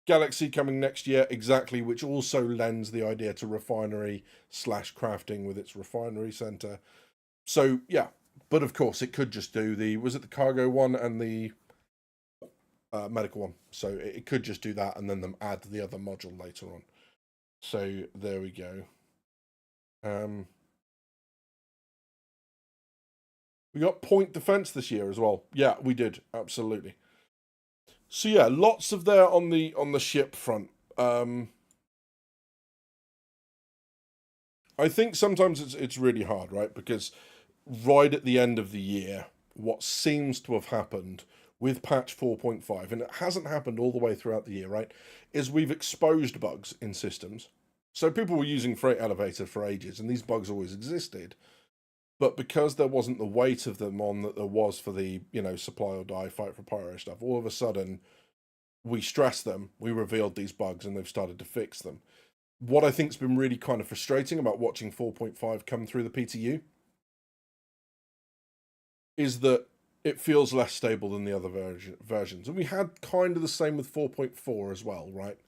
Galaxy coming next year, exactly, which also lends the idea to refinery / crafting with its refinery center. So yeah, but of course it could just do the cargo one and the medical one. So it could just do that and then them add the other module later on. So there we go. We got point defense this year as well. Yeah, we did. Absolutely. So yeah, lots of there on the ship front. I think sometimes it's really hard, right? Because right at the end of the year, what seems to have happened with patch 4.5, and it hasn't happened all the way throughout the year, right, is we've exposed bugs in systems. So people were using Freight Elevator for ages, and these bugs always existed. But because there wasn't the weight of them on that there was for the, supply or die, fight for pyro stuff, all of a sudden we stressed them, we revealed these bugs, and they've started to fix them. What I think's been really kind of frustrating about watching 4.5 come through the PTU is that it feels less stable than the other versions. And we had kind of the same with 4.4 as well, right?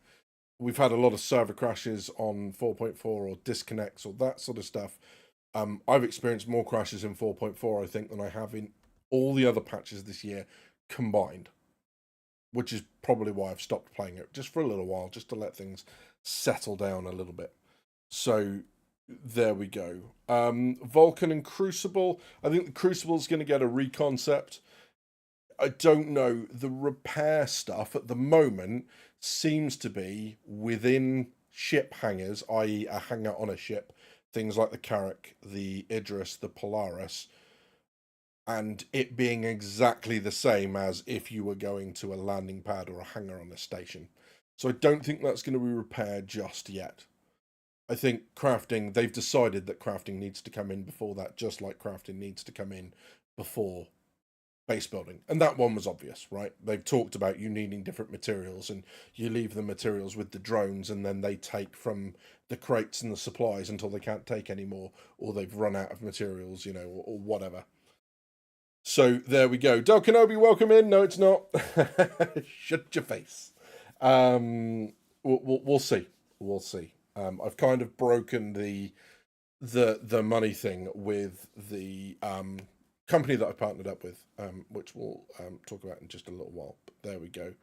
We've had a lot of server crashes on 4.4 or disconnects or that sort of stuff. I've experienced more crashes in 4.4, I think, than I have in all the other patches this year combined, which is probably why I've stopped playing it just for a little while, just to let things settle down a little bit. So there we go. Vulcan and Crucible. I think the Crucible is going to get a reconcept. I don't know. The repair stuff at the moment seems to be within ship hangars, i.e. a hangar on a ship. Things like the Carrack, the Idris, the Polaris, and it being exactly the same as if you were going to a landing pad or a hangar on a station. So I don't think that's going to be repaired just yet. I think crafting, they've decided that crafting needs to come in before that, just like crafting needs to come in before base building. And that one was obvious, right? They've talked about you needing different materials, and you leave the materials with the drones, and then they take from the crates and the supplies until they can't take anymore, or they've run out of materials, or whatever. So there we go. Del Kenobi, welcome in. No, it's not. Shut your face. We'll see. We'll see. I've kind of broken the money thing with the company that I partnered up with, which we'll talk about in just a little while. But there we go.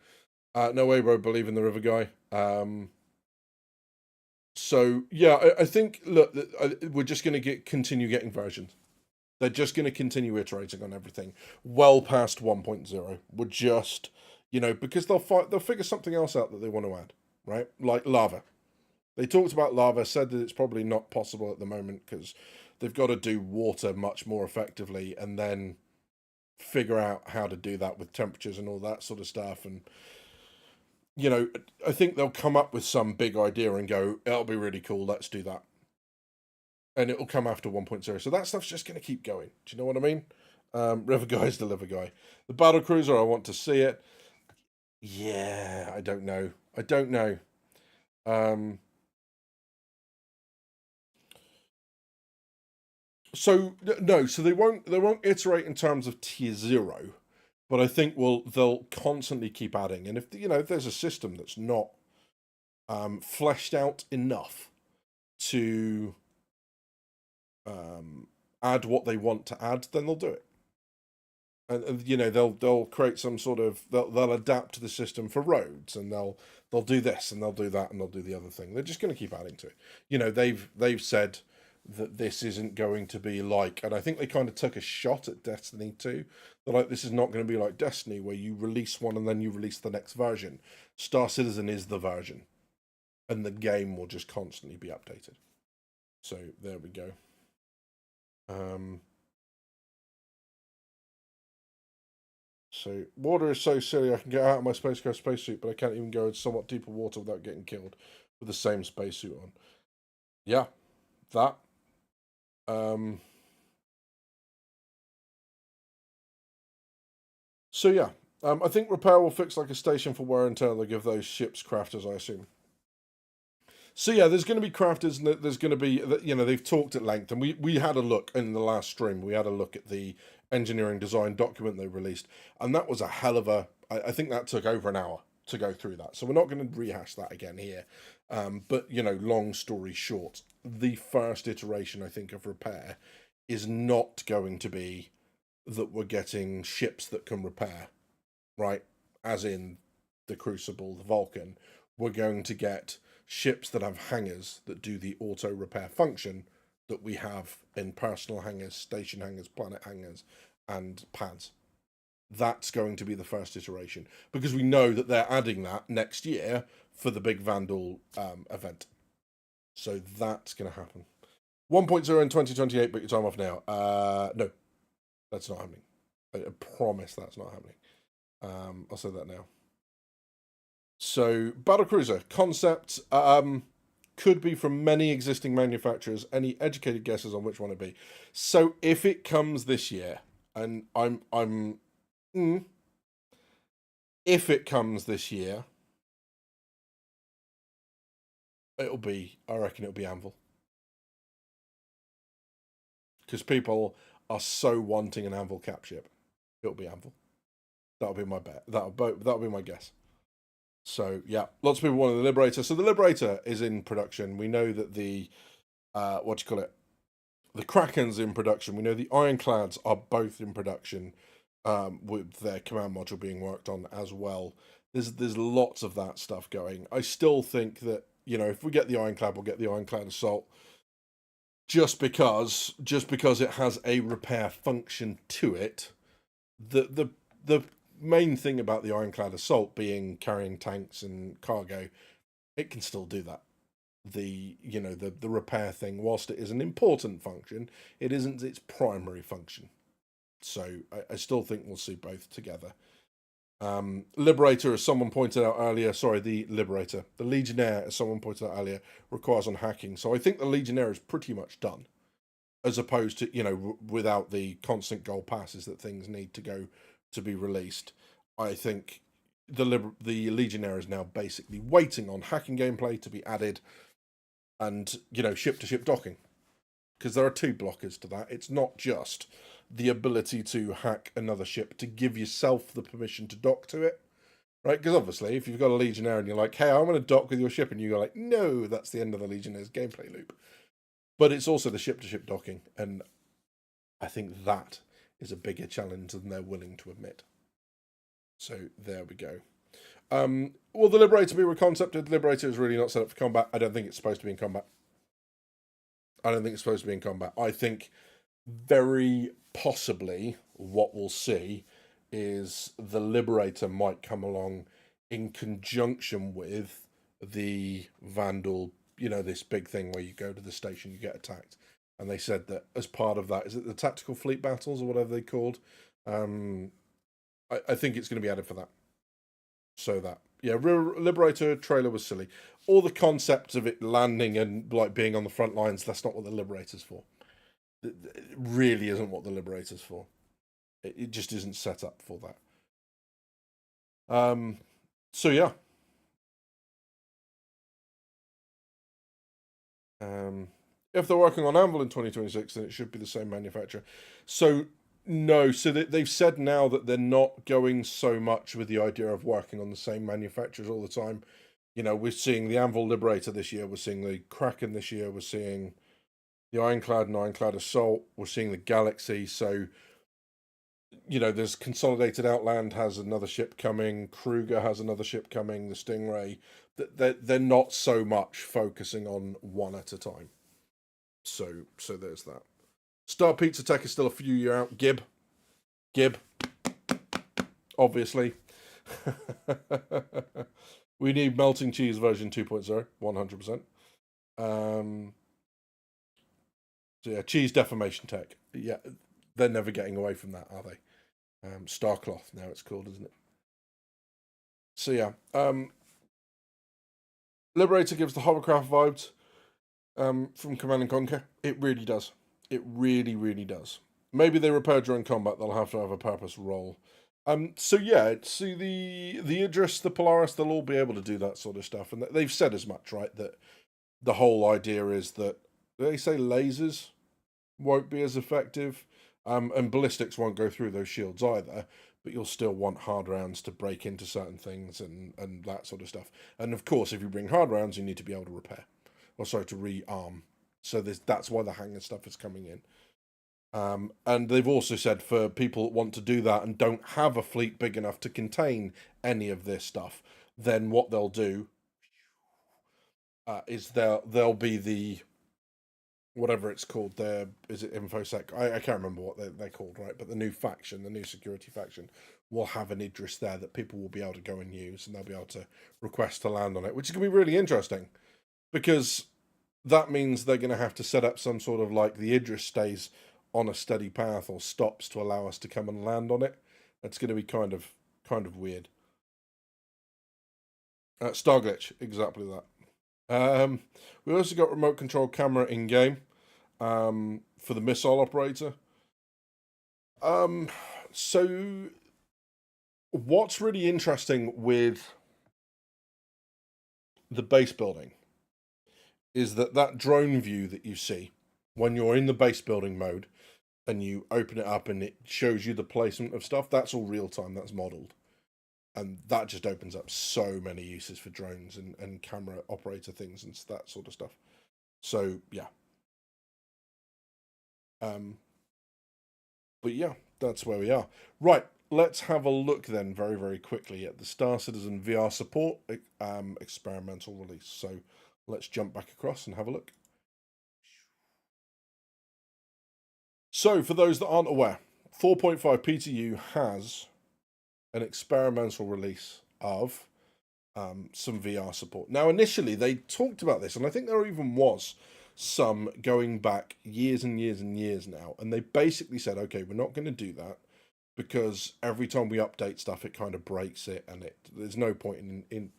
No way, bro. Believe in the river guy. So yeah, I think look, we're just going to continue getting versions. They're just going to continue iterating on everything well past 1.0. We're just, because they'll figure something else out that they want to add, right? Like lava. They talked about lava, said that it's probably not possible at the moment because they've got to do water much more effectively and then figure out how to do that with temperatures and all that sort of stuff. And, I think they'll come up with some big idea and go, it'll be really cool, let's do that. And it'll come after 1.0. So that stuff's just going to keep going. Do you know what I mean? River Guy's the liver guy. The battle cruiser, I want to see it. Yeah, I don't know. So no, so they won't iterate in terms of tier 0, but I think they'll constantly keep adding. And if there's a system that's not fleshed out enough to add what they want to add, then they'll do it. And they'll create some sort of they'll adapt the system for roads, and they'll do this and they'll do that and they'll do the other thing. They're just going to keep adding to it. They've said that this isn't going to be like, and I think they kind of took a shot at Destiny 2. They're like, this is not going to be like Destiny where you release one and then you release the next version. Star Citizen is the version, and the game will just constantly be updated. So there we go. So water is so silly. I can get out of my spacecraft spacesuit, but I can't even go in somewhat deeper water without getting killed with the same spacesuit on. Yeah, that. So yeah, I think repair will fix like a station for wear and tear. They'll give those ships crafters, I assume. So yeah, there's going to be crafters, and there's going to be, they've talked at length, and we had a look in the last stream. We had a look at the engineering design document they released, and that was a hell of a. I think that took over an hour to go through that. So we're not going to rehash that again here. But long story short, the first iteration I think of repair is not going to be that we're getting ships that can repair, right? As in the Crucible, the Vulcan. We're going to get ships that have hangars that do the auto repair function that we have in personal hangars, station hangars, planet hangars, and pads. That's going to be the first iteration because we know that they're adding that next year for the big Vandal event. So that's going to happen. 1.0 in 2028, but your time off now. No, that's not happening. I promise that's not happening. I'll say that now. So, Battlecruiser concept could be from many existing manufacturers. Any educated guesses on which one it'd be? So, if it comes this year, and if it comes this year, I reckon it'll be Anvil, because people are so wanting an Anvil cap ship. It'll be Anvil. That'll be my bet. That'll be my guess. So yeah, lots of people wanted the Liberator. So the Liberator is in production. We know that the the Kraken's in production. We know the Ironclads are both in production, with their command module being worked on as well. There's lots of that stuff going. I still think that if we get the Ironclad, we'll get the Ironclad Assault. Just because it has a repair function to it. The main thing about the Ironclad Assault being carrying tanks and cargo, it can still do that. The repair thing, whilst it is an important function, it isn't its primary function. So I still think we'll see both together. Liberator, as someone pointed out earlier, sorry, the Liberator. The Legionnaire, as someone pointed out earlier, requires on hacking. So I think the Legionnaire is pretty much done, as opposed to, without the constant gold passes that things need to go to be released. I think the Legionnaire is now basically waiting on hacking gameplay to be added and, ship to ship docking. Because there are two blockers to that. It's not just the ability to hack another ship to give yourself the permission to dock to it, right? Because obviously, if you've got a Legionnaire and you're like, hey, I want to dock with your ship, and you go like, no, that's the end of the Legionnaire's gameplay loop. But it's also the ship-to-ship docking, and I think that is a bigger challenge than they're willing to admit. So there we go. Will the Liberator be reconcepted? Liberator is really not set up for combat. I don't think it's supposed to be in combat. I think very possibly what we'll see is the Liberator might come along in conjunction with the Vandal, this big thing where you go to the station, you get attacked. And they said that as part of that, is it the tactical fleet battles or whatever they called? I think it's going to be added for that. So that, yeah, Liberator trailer was silly. All the concepts of it landing and like being on the front lines, that's not what the Liberator's for. It really isn't what the Liberator's for. It just isn't set up for that. So yeah. If they're working on Anvil in 2026, then it should be the same manufacturer. So no, so they've said now that they're not going so much with the idea of working on the same manufacturers all the time. We're seeing the Anvil Liberator this year, we're seeing the Kraken this year, we're seeing the Ironclad and Ironclad Assault, we're seeing the Galaxy. So, there's Consolidated Outland has another ship coming, Kruger has another ship coming, the Stingray. They're not so much focusing on one at a time. So there's that. Star Pizza Tech is still a few years out. Gib, obviously. We need Melting Cheese version 2.0, 100%. So yeah, Cheese Deformation Tech. Yeah, they're never getting away from that, are they? Starcloth now it's called, isn't it? So yeah, Liberator gives the hovercraft vibes from Command and Conquer. It really does. It really, really does. Maybe they repair during combat. They'll have to have a purpose role. So yeah, see the Idris, the Polaris, they'll all be able to do that sort of stuff, and they've said as much, right? That the whole idea is that they say lasers won't be as effective, and ballistics won't go through those shields either. But you'll still want hard rounds to break into certain things and that sort of stuff. And of course, if you bring hard rounds, you need to be able to repair, or sorry, to rearm. So that's why the hangar stuff is coming in. And they've also said for people that want to do that and don't have a fleet big enough to contain any of this stuff, then what they'll do is they'll be the whatever it's called. Is it InfoSec? I can't remember what they're called, right? But the new faction, the new security faction, will have an Idris there that people will be able to go and use, and they'll be able to request to land on it, which is going to be really interesting because that means they're going to have to set up some sort of like the Idris stays on a steady path or stops to allow us to come and land on it. That's going to be kind of weird. Star glitch, exactly that. We also got remote control camera in game for the missile operator. So what's really interesting with the base building is that drone view that you see when you're in the base building mode and you open it up and it shows you the placement of stuff, that's all real time, that's modeled. And that just opens up so many uses for drones and camera operator things and that sort of stuff. So yeah. But yeah, that's where we are. Right, let's have a look then very, very quickly at the Star Citizen VR support experimental release. So let's jump back across and have a look. So for those that aren't aware, 4.5 PTU has an experimental release of some VR support. Now, initially, they talked about this, and I think there even was some going back years and years and years now, and they basically said, okay, we're not going to do that. because every time we update stuff, it kind of breaks it, and there's no point in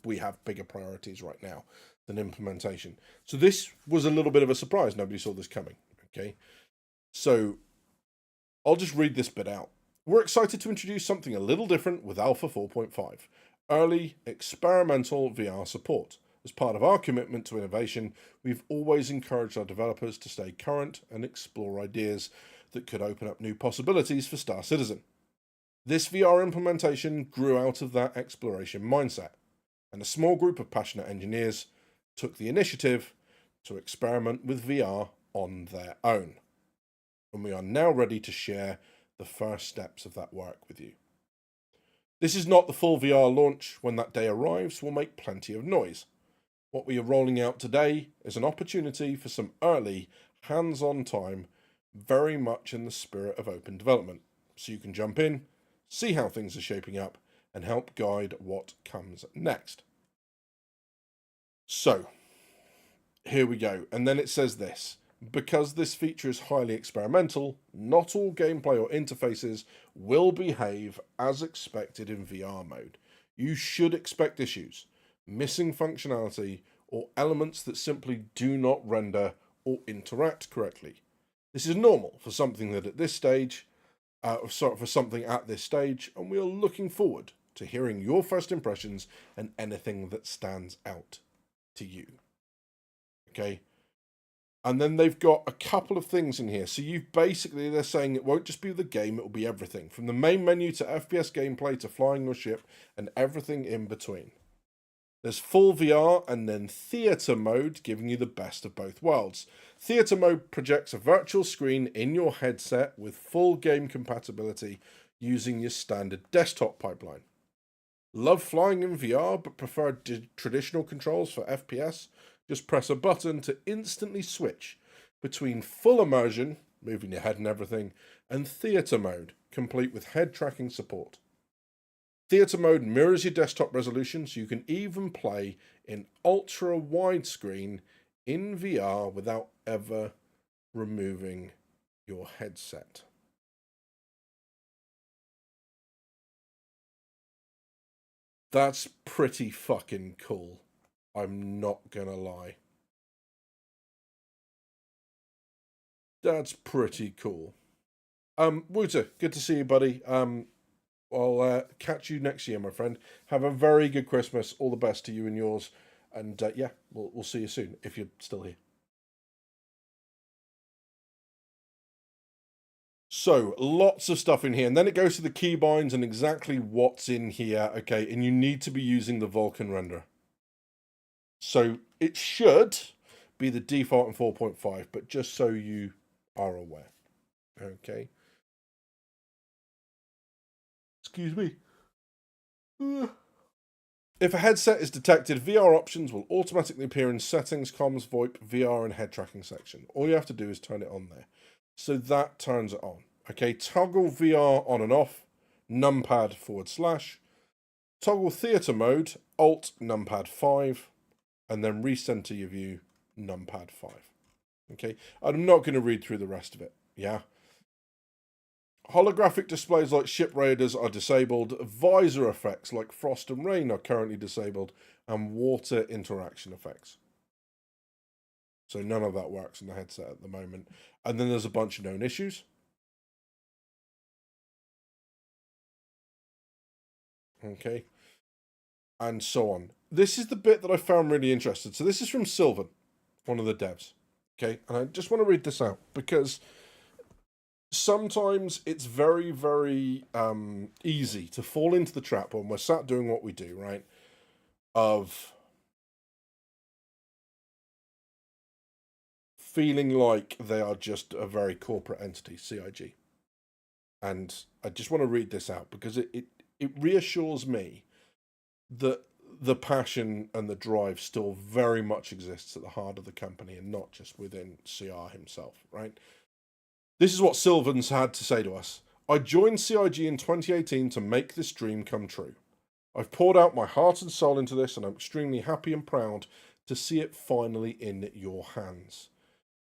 we have bigger priorities right now than implementation. So this was a little bit of a surprise. Nobody saw this coming. Okay, so I'll just read this bit out. We're excited to introduce something a little different with Alpha 4.5, early experimental VR support. As part of our commitment to innovation, we've always encouraged our developers to stay current and explore ideas that could open up new possibilities for Star Citizen. This VR implementation grew out of that exploration mindset, and a small group of passionate engineers took the initiative to experiment with VR on their own. And we are now ready to share the first steps of that work with you. This is not the full VR launch. When that day arrives, we'll make plenty of noise. What we are rolling out today is an opportunity for some early, hands-on time, very much in the spirit of open development, so you can jump in, see how things are shaping up, and help guide what comes next. So, here we go. And then it says this. Because this feature is highly experimental, not all gameplay or interfaces will behave as expected in VR mode. You should expect issues, missing functionality, or elements that simply do not render or interact correctly. This is normal for something at this stage, and we are looking forward to hearing your first impressions and anything that stands out to you. Okay. And then they've got a couple of things in here. So they're saying it won't just be the game, it will be everything. From the main menu to FPS gameplay to flying your ship and everything in between. There's full VR and then theater mode, giving you the best of both worlds. Theater mode projects a virtual screen in your headset with full game compatibility using your standard desktop pipeline. Love flying in VR but prefer traditional controls for FPS? Just press a button to instantly switch between full immersion, moving your head and everything, and theater mode, complete with head tracking support. Theater mode mirrors your desktop resolution, so you can even play in ultra widescreen in VR without ever removing your headset. That's pretty fucking cool. I'm not gonna lie. That's pretty cool. Wooter, good to see you, buddy. I'll catch you next year, my friend. Have a very good Christmas. All the best to you and yours. And yeah, we'll see you soon if you're still here. So, lots of stuff in here. And then it goes to the keybinds and exactly what's in here. Okay, and you need to be using the Vulkan render. So it should be the default in 4.5, but just so you are aware. Okay. Excuse me. If a headset is detected, VR options will automatically appear in settings, comms, VoIP, VR, and head tracking section. All you have to do is turn it on there. So that turns it on. Okay, toggle VR on and off, numpad /, toggle theater mode, alt numpad 5, and then recenter your view, numpad 5. Okay, I'm not going to read through the rest of it. Yeah. Holographic displays like ship raiders are disabled. Visor effects like frost and rain are currently disabled. And water interaction effects. So none of that works in the headset at the moment. And then there's a bunch of known issues. Okay. And so on. This is the bit that I found really interesting. So this is from Sylvan, one of the devs. Okay. And I just want to read this out because sometimes it's very, very easy to fall into the trap when we're sat doing what we do, right? Of feeling like they are just a very corporate entity, CIG. And I just want to read this out because it reassures me that the passion and the drive still very much exists at the heart of the company and not just within CR himself, right? This is what Sylvan's had to say to us. I joined CIG in 2018 to make this dream come true. I've poured out my heart and soul into this, and I'm extremely happy and proud to see it finally in your hands.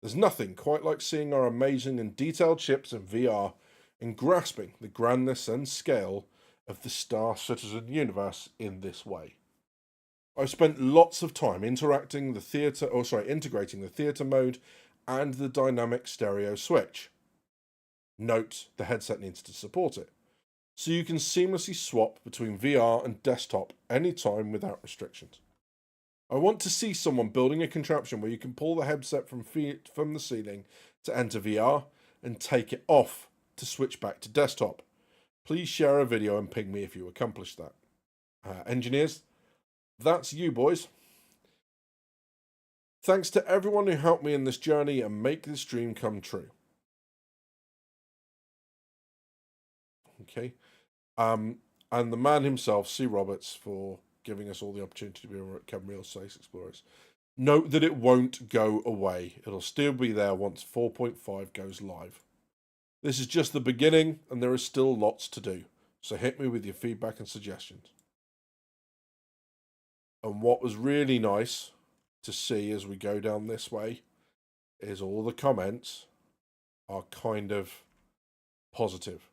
There's nothing quite like seeing our amazing and detailed ships in VR in grasping the grandness and scale of the Star Citizen universe in this way. I've spent lots of time integrating the theatre mode and the dynamic stereo switch. Note, the headset needs to support it, so you can seamlessly swap between VR and desktop anytime without restrictions. I want to see someone building a contraption where you can pull the headset from the ceiling to enter VR and take it off to switch back to desktop. Please share a video and ping me if you accomplish that. Engineers, that's you, boys. Thanks to everyone who helped me in this journey and make this dream come true. Okay. And the man himself, C. Roberts, for giving us all the opportunity to become real space explorers. Note that it won't go away. It'll still be there once 4.5 goes live. This is just the beginning, and there is still lots to do. So hit me with your feedback and suggestions. And what was really nice to see as we go down this way is all the comments are kind of positive.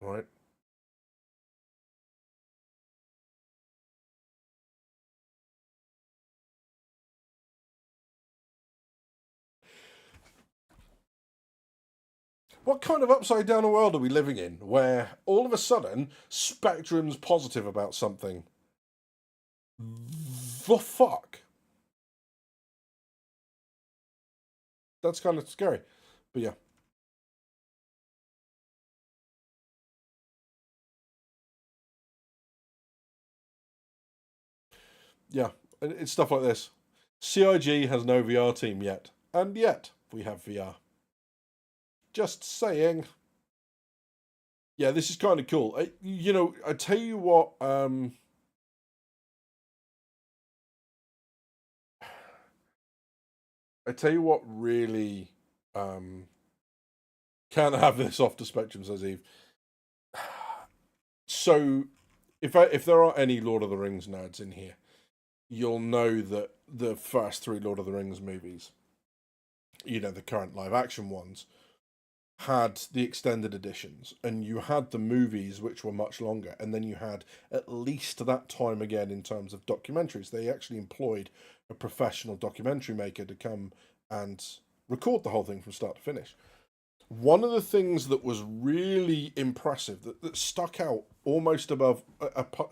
Right? What kind of upside down world are we living in where all of a sudden Spectrum's positive about something? The fuck? That's kind of scary. But yeah. Yeah, it's stuff like this. CIG has no VR team yet, and yet we have VR. Just saying. Yeah, this is kind of cool. I tell you what. I tell you what really can have this off the spectrum, says Eve. So, if there are any Lord of the Rings nerds in here, you'll know that the first three Lord of the Rings movies, the current live action ones, had the extended editions, and you had the movies which were much longer, and then you had at least that time again in terms of documentaries. They actually employed a professional documentary maker to come and record the whole thing from start to finish. One of the things that was really impressive, that stuck out almost above,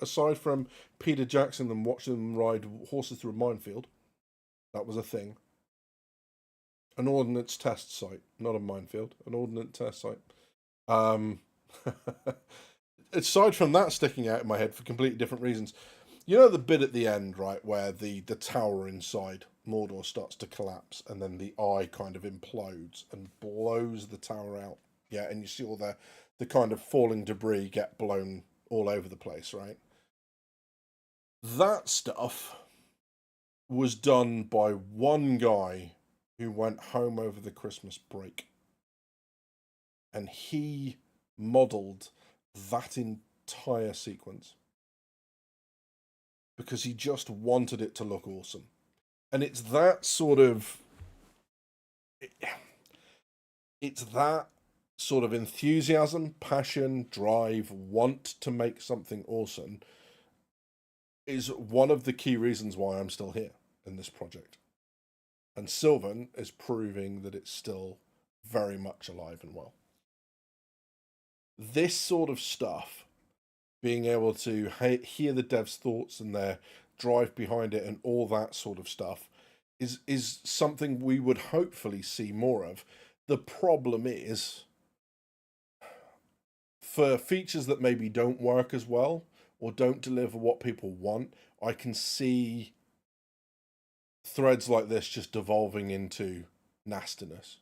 aside from Peter Jackson and watching them ride horses through a minefield, that was a thing. An ordnance test site, not a minefield, an ordnance test site. Aside from that sticking out in my head for completely different reasons, you know the bit at the end, right, where the tower inside Mordor starts to collapse and then the eye kind of implodes and blows the tower out. Yeah, and you see all the kind of falling debris get blown all over the place, right? That stuff was done by one guy who went home over the Christmas break. And he modelled that entire sequence because he just wanted it to look awesome. And it's that sort of enthusiasm, passion, drive, want to make something awesome is one of the key reasons why I'm still here in this project. And Sylvan is proving that it's still very much alive and well. This sort of stuff, being able to hear the devs' thoughts and their drive behind it and all that sort of stuff, is something we would hopefully see more of. The problem is, for features that maybe don't work as well or don't deliver what people want, I can see threads like this just devolving into nastiness,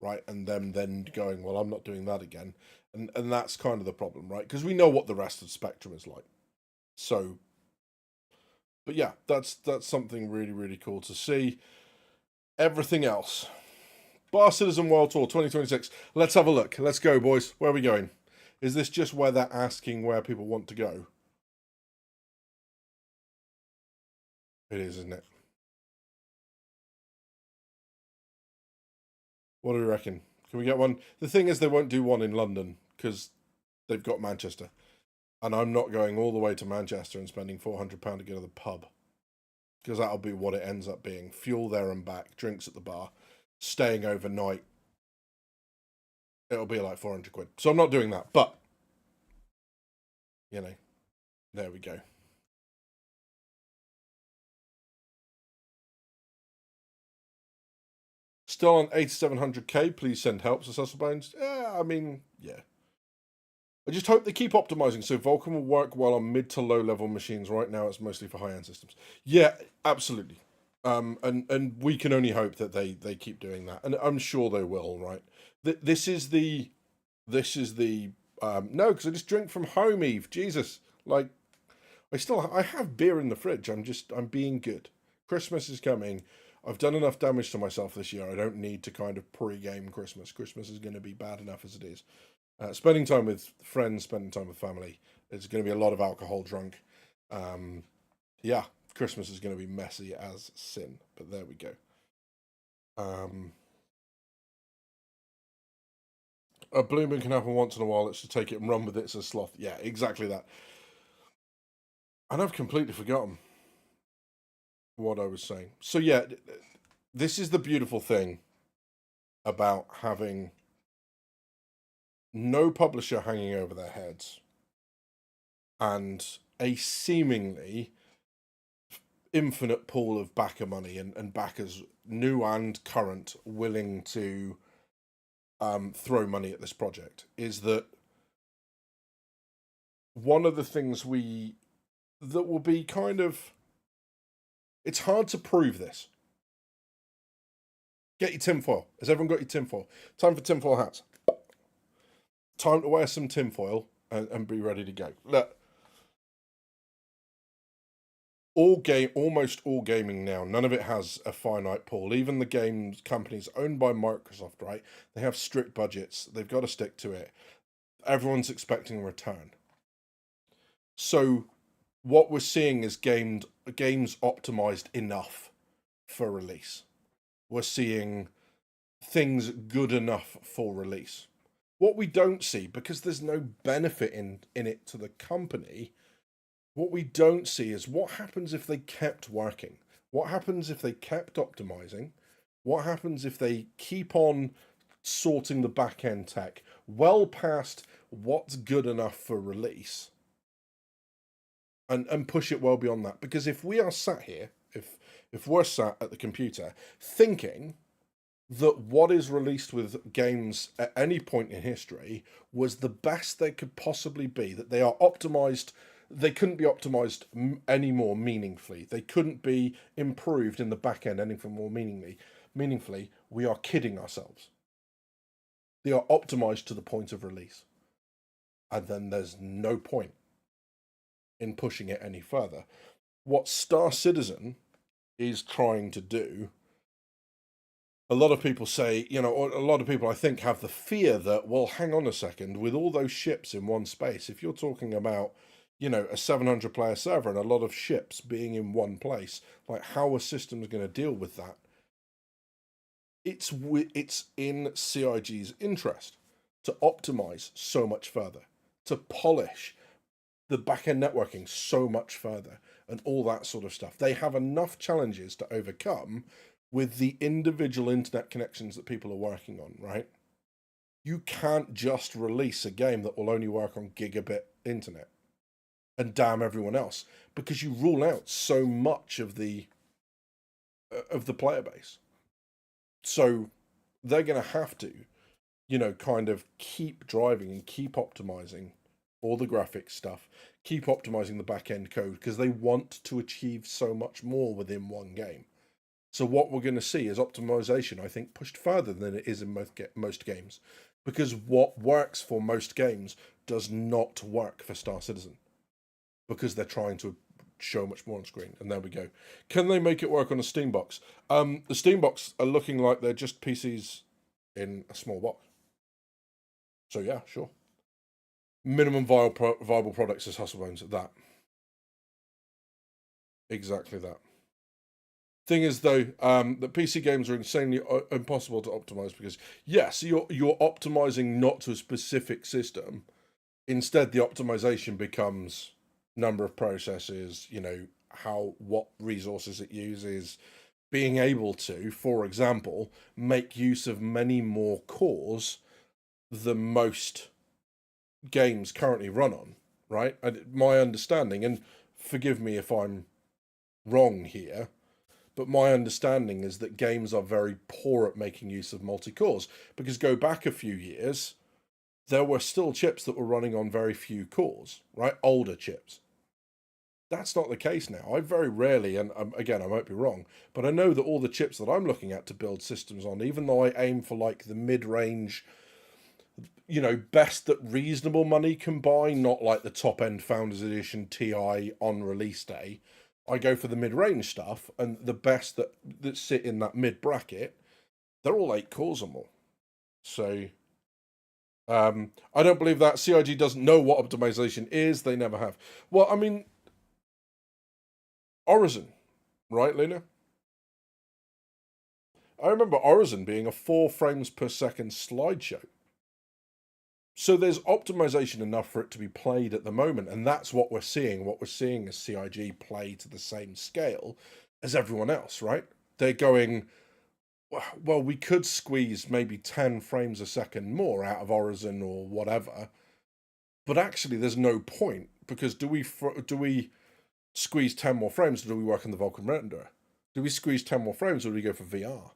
right? And them then going, well, I'm not doing that again. And that's kind of the problem, right? Because we know what the rest of Spectrum is like. So, but yeah, that's something really, really cool to see. Everything else. Bar Citizen World Tour 2026. Let's have a look. Let's go, boys. Where are we going? Is this just where they're asking where people want to go? It is, isn't it? What do we reckon? Can we get one? The thing is, they won't do one in London because they've got Manchester, and I'm not going all the way to Manchester and spending £400 to go to the pub because that'll be what it ends up being: fuel there and back, drinks at the bar, staying overnight. It'll be like 400 quid. So I'm not doing that, but you know, there we go. Still on 8700K. Please send help to Susselbones. Yeah, I mean, yeah. I just hope they keep optimizing so Vulkan will work well on mid to low level machines. Right now, it's mostly for high end systems. Yeah, absolutely. And we can only hope that they keep doing that, and I'm sure they will. Right. This is the no, because I just drink from home, Eve. Jesus, like I have beer in the fridge. I'm being good. Christmas is coming. I've done enough damage to myself this year. I don't need to kind of pre-game Christmas. Christmas is going to be bad enough as it is. Spending time with friends, spending time with family. There's going to be a lot of alcohol drunk. Yeah, Christmas is going to be messy as sin. But there we go. A blooming can happen once in a while. Let's just take it and run with it. It's a sloth. Yeah, exactly that. And I've completely forgotten what I was saying. So yeah, this is the beautiful thing about having no publisher hanging over their heads and a seemingly infinite pool of backer money and backers, new and current, willing to throw money at this project, is that one of the things that will be kind of, it's hard to prove this. Get your tinfoil. Has everyone got your tinfoil? Time for tinfoil hats. Time to wear some tinfoil and be ready to go. Look, almost all gaming now, none of it has a finite pool. Even the game companies owned by Microsoft, right? They have strict budgets. They've got to stick to it. Everyone's expecting a return. So what we're seeing is games optimized enough for release. We're seeing things good enough for release. What we don't see, because there's no benefit in it to the company, what we don't see is what happens if they kept working. What happens if they kept optimizing? What happens if they keep on sorting the back end tech well past what's good enough for release and push it well beyond that? Because if we are sat here, if we're sat at the computer thinking that what is released with games at any point in history was the best they could possibly be, that they are optimized, they couldn't be optimized any more meaningfully. They couldn't be improved in the back end anything more meaningfully. We are kidding ourselves. They are optimized to the point of release. And then there's no point in pushing it any further. What Star Citizen is trying to do, a lot of people say, a lot of people I think have the fear that, well, hang on a second, with all those ships in one space, if you're talking about, a 700 player server and a lot of ships being in one place, like how are systems going to deal with that? It's in CIG's interest to optimize so much further, to polish the back-end networking so much further and all that sort of stuff. They have enough challenges to overcome with the individual internet connections that people are working on, right? You can't just release a game that will only work on gigabit internet and damn everyone else, because you rule out so much of the player base. So they're going to have to, kind of keep driving and keep optimizing all the graphics stuff, keep optimizing the back end code, because they want to achieve so much more within one game. So what we're going to see is optimization, I think, pushed further than it is in most games, because what works for most games does not work for Star Citizen, because they're trying to show much more on screen. And there we go. Can they make it work on a Steam box? The Steam box are looking like they're just PCs in a small box. So yeah, sure. Minimum viable products as Hustlebones at that. Exactly that. Thing is, though, that PC games are insanely impossible to optimize because yes, you're optimizing not to a specific system. Instead, the optimization becomes number of processes. What resources it uses, being able to, for example, make use of many more cores than most games currently run on. Right, and my understanding, and forgive me if I'm wrong here, but my understanding is that games are very poor at making use of multi-cores because go back a few years, there were still chips that were running on very few cores, right? Older chips. That's not the case now. I very rarely, and again, I might be wrong, but I know that all the chips that I'm looking at to build systems on, even though I aim for like the mid-range, best that reasonable money can buy, not like the top end Founders Edition TI on release day. I go for the mid-range stuff, and the best that sit in that mid bracket, they're all 8 cores or more. So I don't believe that CIG doesn't know what optimization is. They never have. Well, I mean, Horizon, right, Luna? I remember Horizon being a 4 frames per second slideshow. So there's optimization enough for it to be played at the moment, and that's what we're seeing. What we're seeing is CIG play to the same scale as everyone else, right? They're going, well, we could squeeze maybe 10 frames a second more out of Horizon or whatever, but actually there's no point because do we squeeze 10 more frames or do we work on the Vulkan renderer? Do we squeeze 10 more frames or do we go for VR?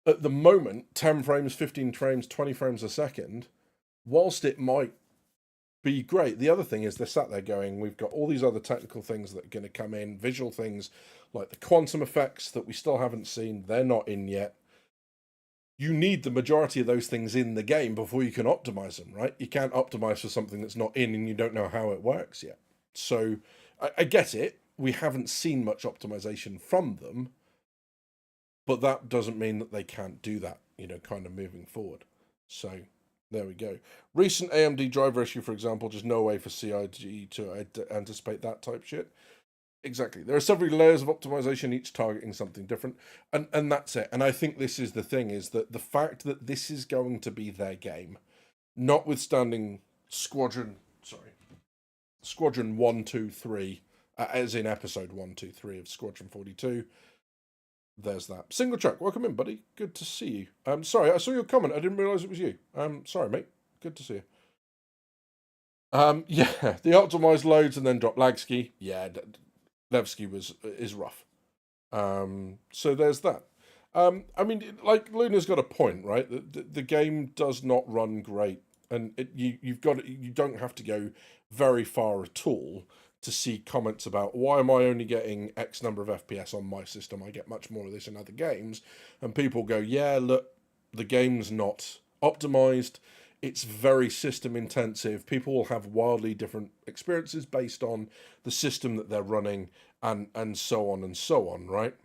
At the moment, 10 frames, 15 frames, 20 frames a second, whilst it might be great, the other thing is they're sat there going, we've got all these other technical things that are going to come in, visual things like the quantum effects that we still haven't seen, they're not in yet. You need the majority of those things in the game before you can optimize them, right? You can't optimize for something that's not in and you don't know how it works yet. So I get it. We haven't seen much optimization from them, but that doesn't mean that they can't do that, kind of moving forward. So there we go. Recent AMD driver issue, for example, just no way for CIG to anticipate that type shit. Exactly. There are several layers of optimization, each targeting something different. And that's it. And I think this is the thing, is that the fact that this is going to be their game, notwithstanding Squadron 1, 2, 3, as in episode 1, 2, 3 of Squadron 42. There's that. Single track, welcome in, buddy. Good to see you. Sorry, I saw your comment. I didn't realise it was you. Sorry, mate. Good to see you. Yeah, the optimized loads and then drop lag ski. Yeah, Levski is rough. So there's that. I mean, like Luna's got a point, right? The game does not run great, and you don't have to go very far at all to see comments about why am I only getting X number of FPS on my system? I get much more of this in other games, and people go, yeah, look, the game's not optimized. It's very system intensive. People will have wildly different experiences based on the system that they're running, and so on and so on, right?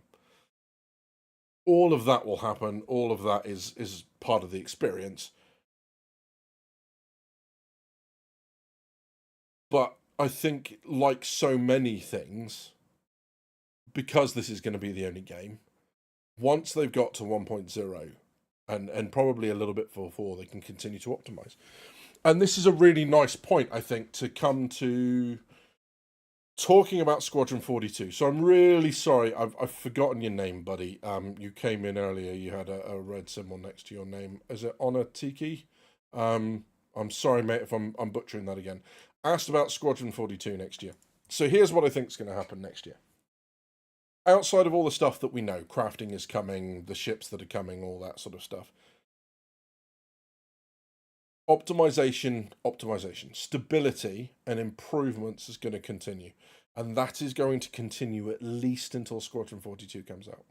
All of that will happen. All of that is part of the experience. But I think, like so many things, because this is going to be the only game, once they've got to 1.0 and probably a little bit for 4, they can continue to optimize. And this is a really nice point, I think, to come to talking about Squadron 42. So I'm really sorry, I've forgotten your name, buddy. You came in earlier, you had a red symbol next to your name. Is it Honor Tiki? I'm sorry, mate, if I'm butchering that again. Asked about Squadron 42 next year. So here's what I think is going to happen next year. Outside of all the stuff that we know, crafting is coming, the ships that are coming, all that sort of stuff. Optimization, stability and improvements is going to continue. And that is going to continue at least until Squadron 42 comes out.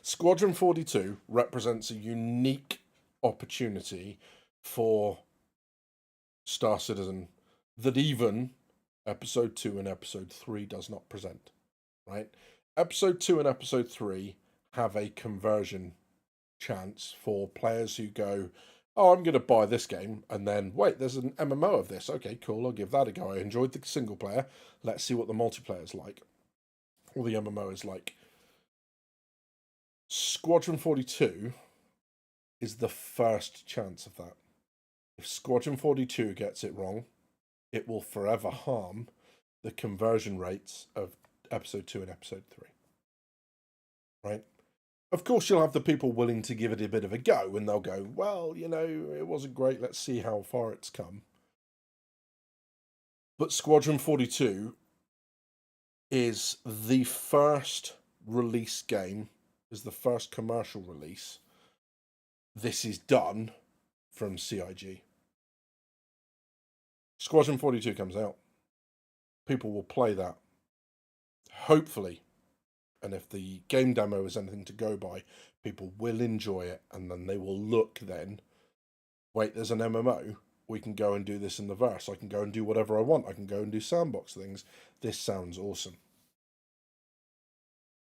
Squadron 42 represents a unique opportunity for Star Citizen that even Episode 2 and Episode 3 does not present, right? Episode 2 and Episode 3 have a conversion chance for players who go, oh, I'm going to buy this game, and then, wait, there's an MMO of this. Okay, cool, I'll give that a go. I enjoyed the single player. Let's see what the multiplayer is like. or the MMO is like. Squadron 42 is the first chance of that. If Squadron 42 gets it wrong, it will forever harm the conversion rates of episode 2 and episode 3. Right? Of course, you'll have the people willing to give it a bit of a go, and they'll go, well, it wasn't great, let's see how far it's come. But Squadron 42 is the first release game, is the first commercial release. This is done from CIG. Squadron 42 comes out. People will play that. Hopefully. And if the game demo is anything to go by, people will enjoy it, and then they will look then, wait, there's an MMO, we can go and do this in the verse, I can go and do whatever I want, I can go and do sandbox things, this sounds awesome.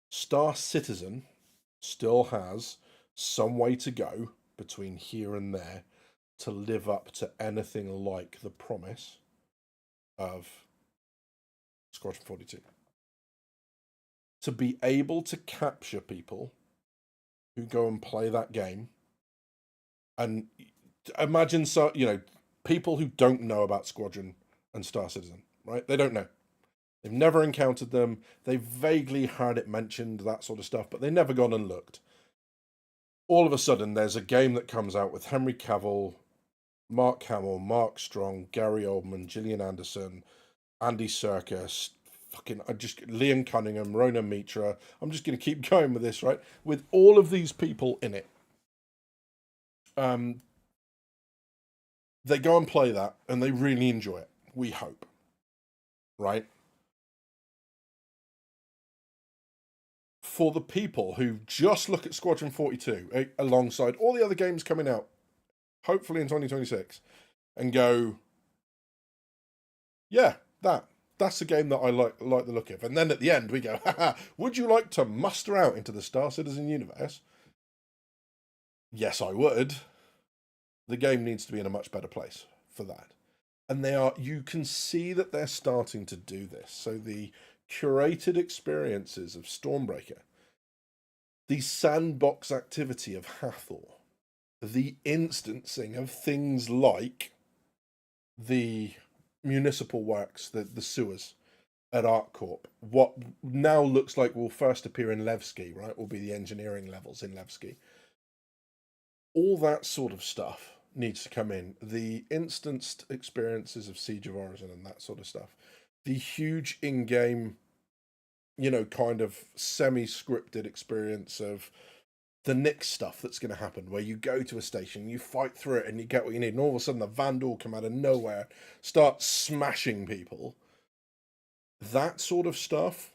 Star Citizen still has some way to go between here and there to live up to anything like the promise of Squadron 42. To be able to capture people who go and play that game, and imagine people who don't know about Squadron and Star Citizen, right? They don't know. They've never encountered them. They've vaguely heard it mentioned, that sort of stuff, but they've never gone and looked. All of a sudden, there's a game that comes out with Henry Cavill, Mark Hamill, Mark Strong, Gary Oldman, Gillian Anderson, Andy Serkis, Liam Cunningham, Rona Mitra. I'm just going to keep going with this, right? With all of these people in it. They go and play that, and they really enjoy it. We hope. Right? For the people who just look at Squadron 42 alongside all the other games coming out, hopefully in 2026, and go, yeah, that's a game that I like the look of. And then at the end we go, haha, would you like to muster out into the Star Citizen universe? Yes, I would. The game needs to be in a much better place for that. And you can see that they're starting to do this. So the curated experiences of Stormbreaker, the sandbox activity of Hathor, the instancing of things like the municipal works, the sewers at ArcCorp, what now looks like will first appear in Levski, right, will be the engineering levels in Levski. All that sort of stuff needs to come in. The instanced experiences of Siege of Origin and that sort of stuff. The huge in-game, kind of semi-scripted experience of the next stuff that's going to happen, where you go to a station, you fight through it, and you get what you need, and all of a sudden the Vandal come out of nowhere, start smashing people. That sort of stuff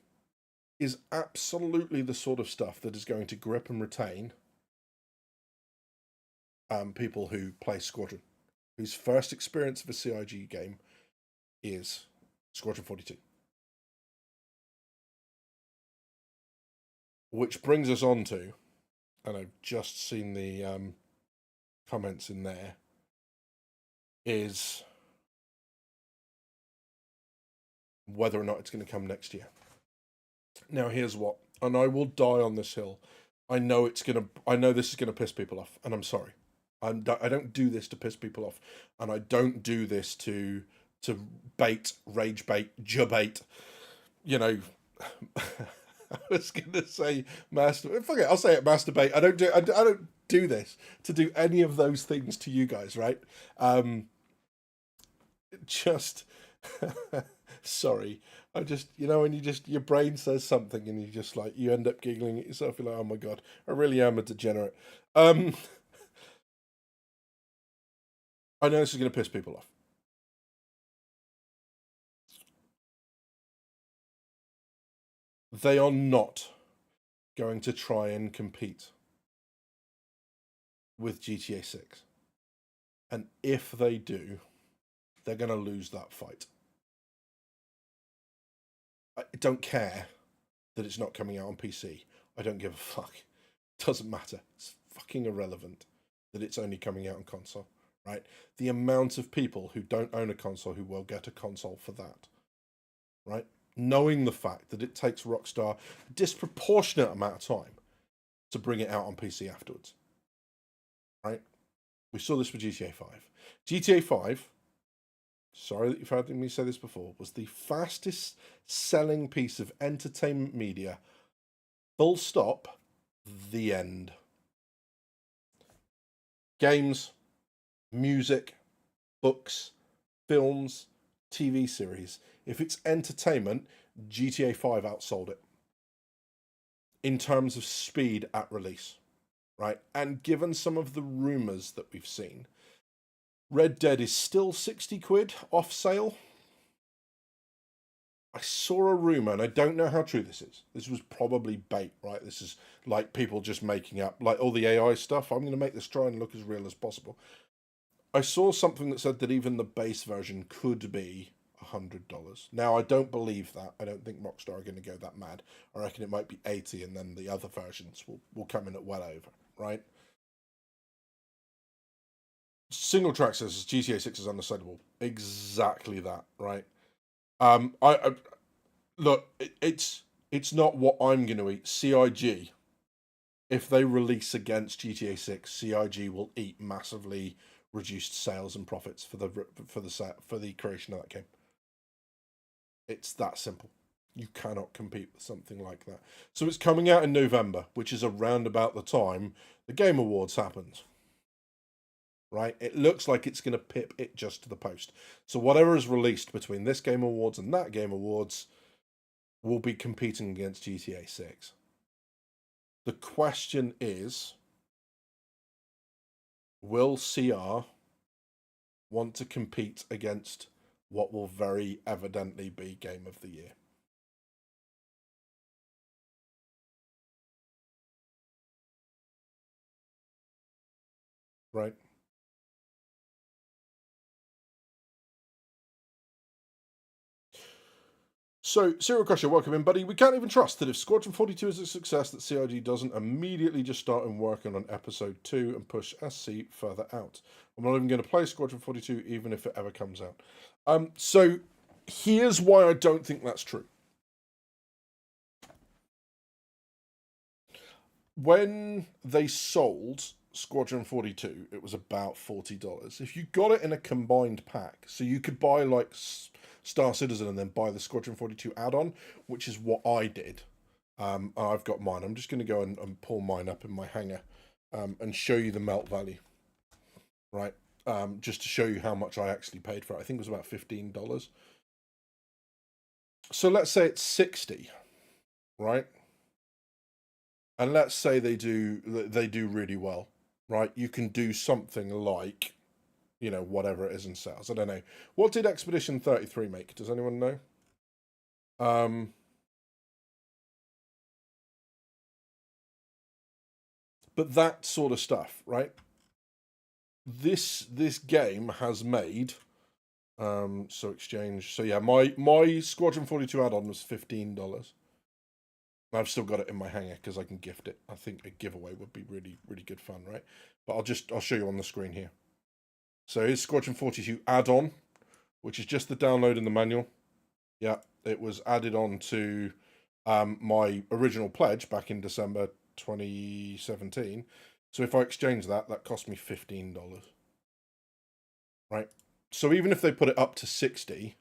is absolutely the sort of stuff that is going to grip and retain people who play Squadron, whose first experience of a CIG game is Squadron 42. Which brings us on to, and I've just seen the comments in there, is whether or not it's going to come next year. Now, here's what, and I will die on this hill. I know this is going to piss people off, and I'm sorry. I don't do this to piss people off, and I don't do this to rage bait, jabate. I was gonna say masturbate. Fuck it, I'll say it. Masturbate. I don't do this to do any of those things to you guys, right? Just sorry. I just when your brain says something and you end up giggling at yourself. You're like, oh my god, I really am a degenerate. I know this is going to piss people off. They are not going to try and compete with GTA 6. And if they do, they're going to lose that fight. I don't care that it's not coming out on PC. I don't give a fuck. It doesn't matter. It's fucking irrelevant that it's only coming out on console. Right? The amount of people who don't own a console who will get a console for that. Right? knowing the fact that it takes Rockstar a disproportionate amount of time to bring it out on PC afterwards. Right? We saw this with GTA 5. GTA 5, sorry that you've heard me say this before, was the fastest selling piece of entertainment media. Full stop. The end. Games, music, books, films, TV series. If it's entertainment, GTA 5 outsold it in terms of speed at release, right? And given some of the rumours that we've seen, Red Dead is still 60 quid off sale. I saw a rumour, and I don't know how true this is. This was probably bait, right? This is like people just making up, like all the AI stuff. I'm going to make this try and look as real as possible. I saw something that said that even the base version could be $100. Now, I don't believe that. I don't think Rockstar are going to go that mad. I reckon it might be 80, and then the other versions will come in at well over, right? Single track says GTA 6 is undecidable. Exactly that, right? I look, it's not what I'm going to eat. CIG, if they release against GTA 6, CIG will eat massively reduced sales and profits for the creation of that game. It's that simple. You cannot compete with something like that. So it's coming out in November, which is around about the time the Game Awards happens. Right? It looks like it's going to pip it just to the post. So whatever is released between this Game Awards and that Game Awards will be competing against GTA 6. The question is, will CR want to compete against what will very evidently be Game of the Year? Right? So, Serial Crusher, welcome in, buddy. We can't even trust that if Squadron 42 is a success, that CIG doesn't immediately just start working on episode 2 and push SC further out. I'm not even going to play Squadron 42, even if it ever comes out. So, here's why I don't think that's true. When they sold Squadron 42, it was about $40. If you got it in a combined pack, so you could buy like Star Citizen and then buy the Squadron 42 add-on, which is what I did. I've got mine. I'm just going to go and pull mine up in my hangar and show you the melt value, right? Just to show you how much I actually paid for it. I think it was about $15. So let's say it's 60, right? And let's say they do really well, right? You can do something like, whatever it is in sales. I don't know. What did Expedition 33 make? Does anyone know? But that sort of stuff, right? This game has made so exchange. So yeah, my Squadron 42 add-on was $15. I've still got it in my hangar because I can gift it. I think a giveaway would be really, really good fun, right? But I'll show you on the screen here. So here's Squadron 42 add-on, which is just the download in the manual. Yeah, it was added on to my original pledge back in December 2017. So if I exchange that, that cost me $15. Right? So even if they put it up to 60,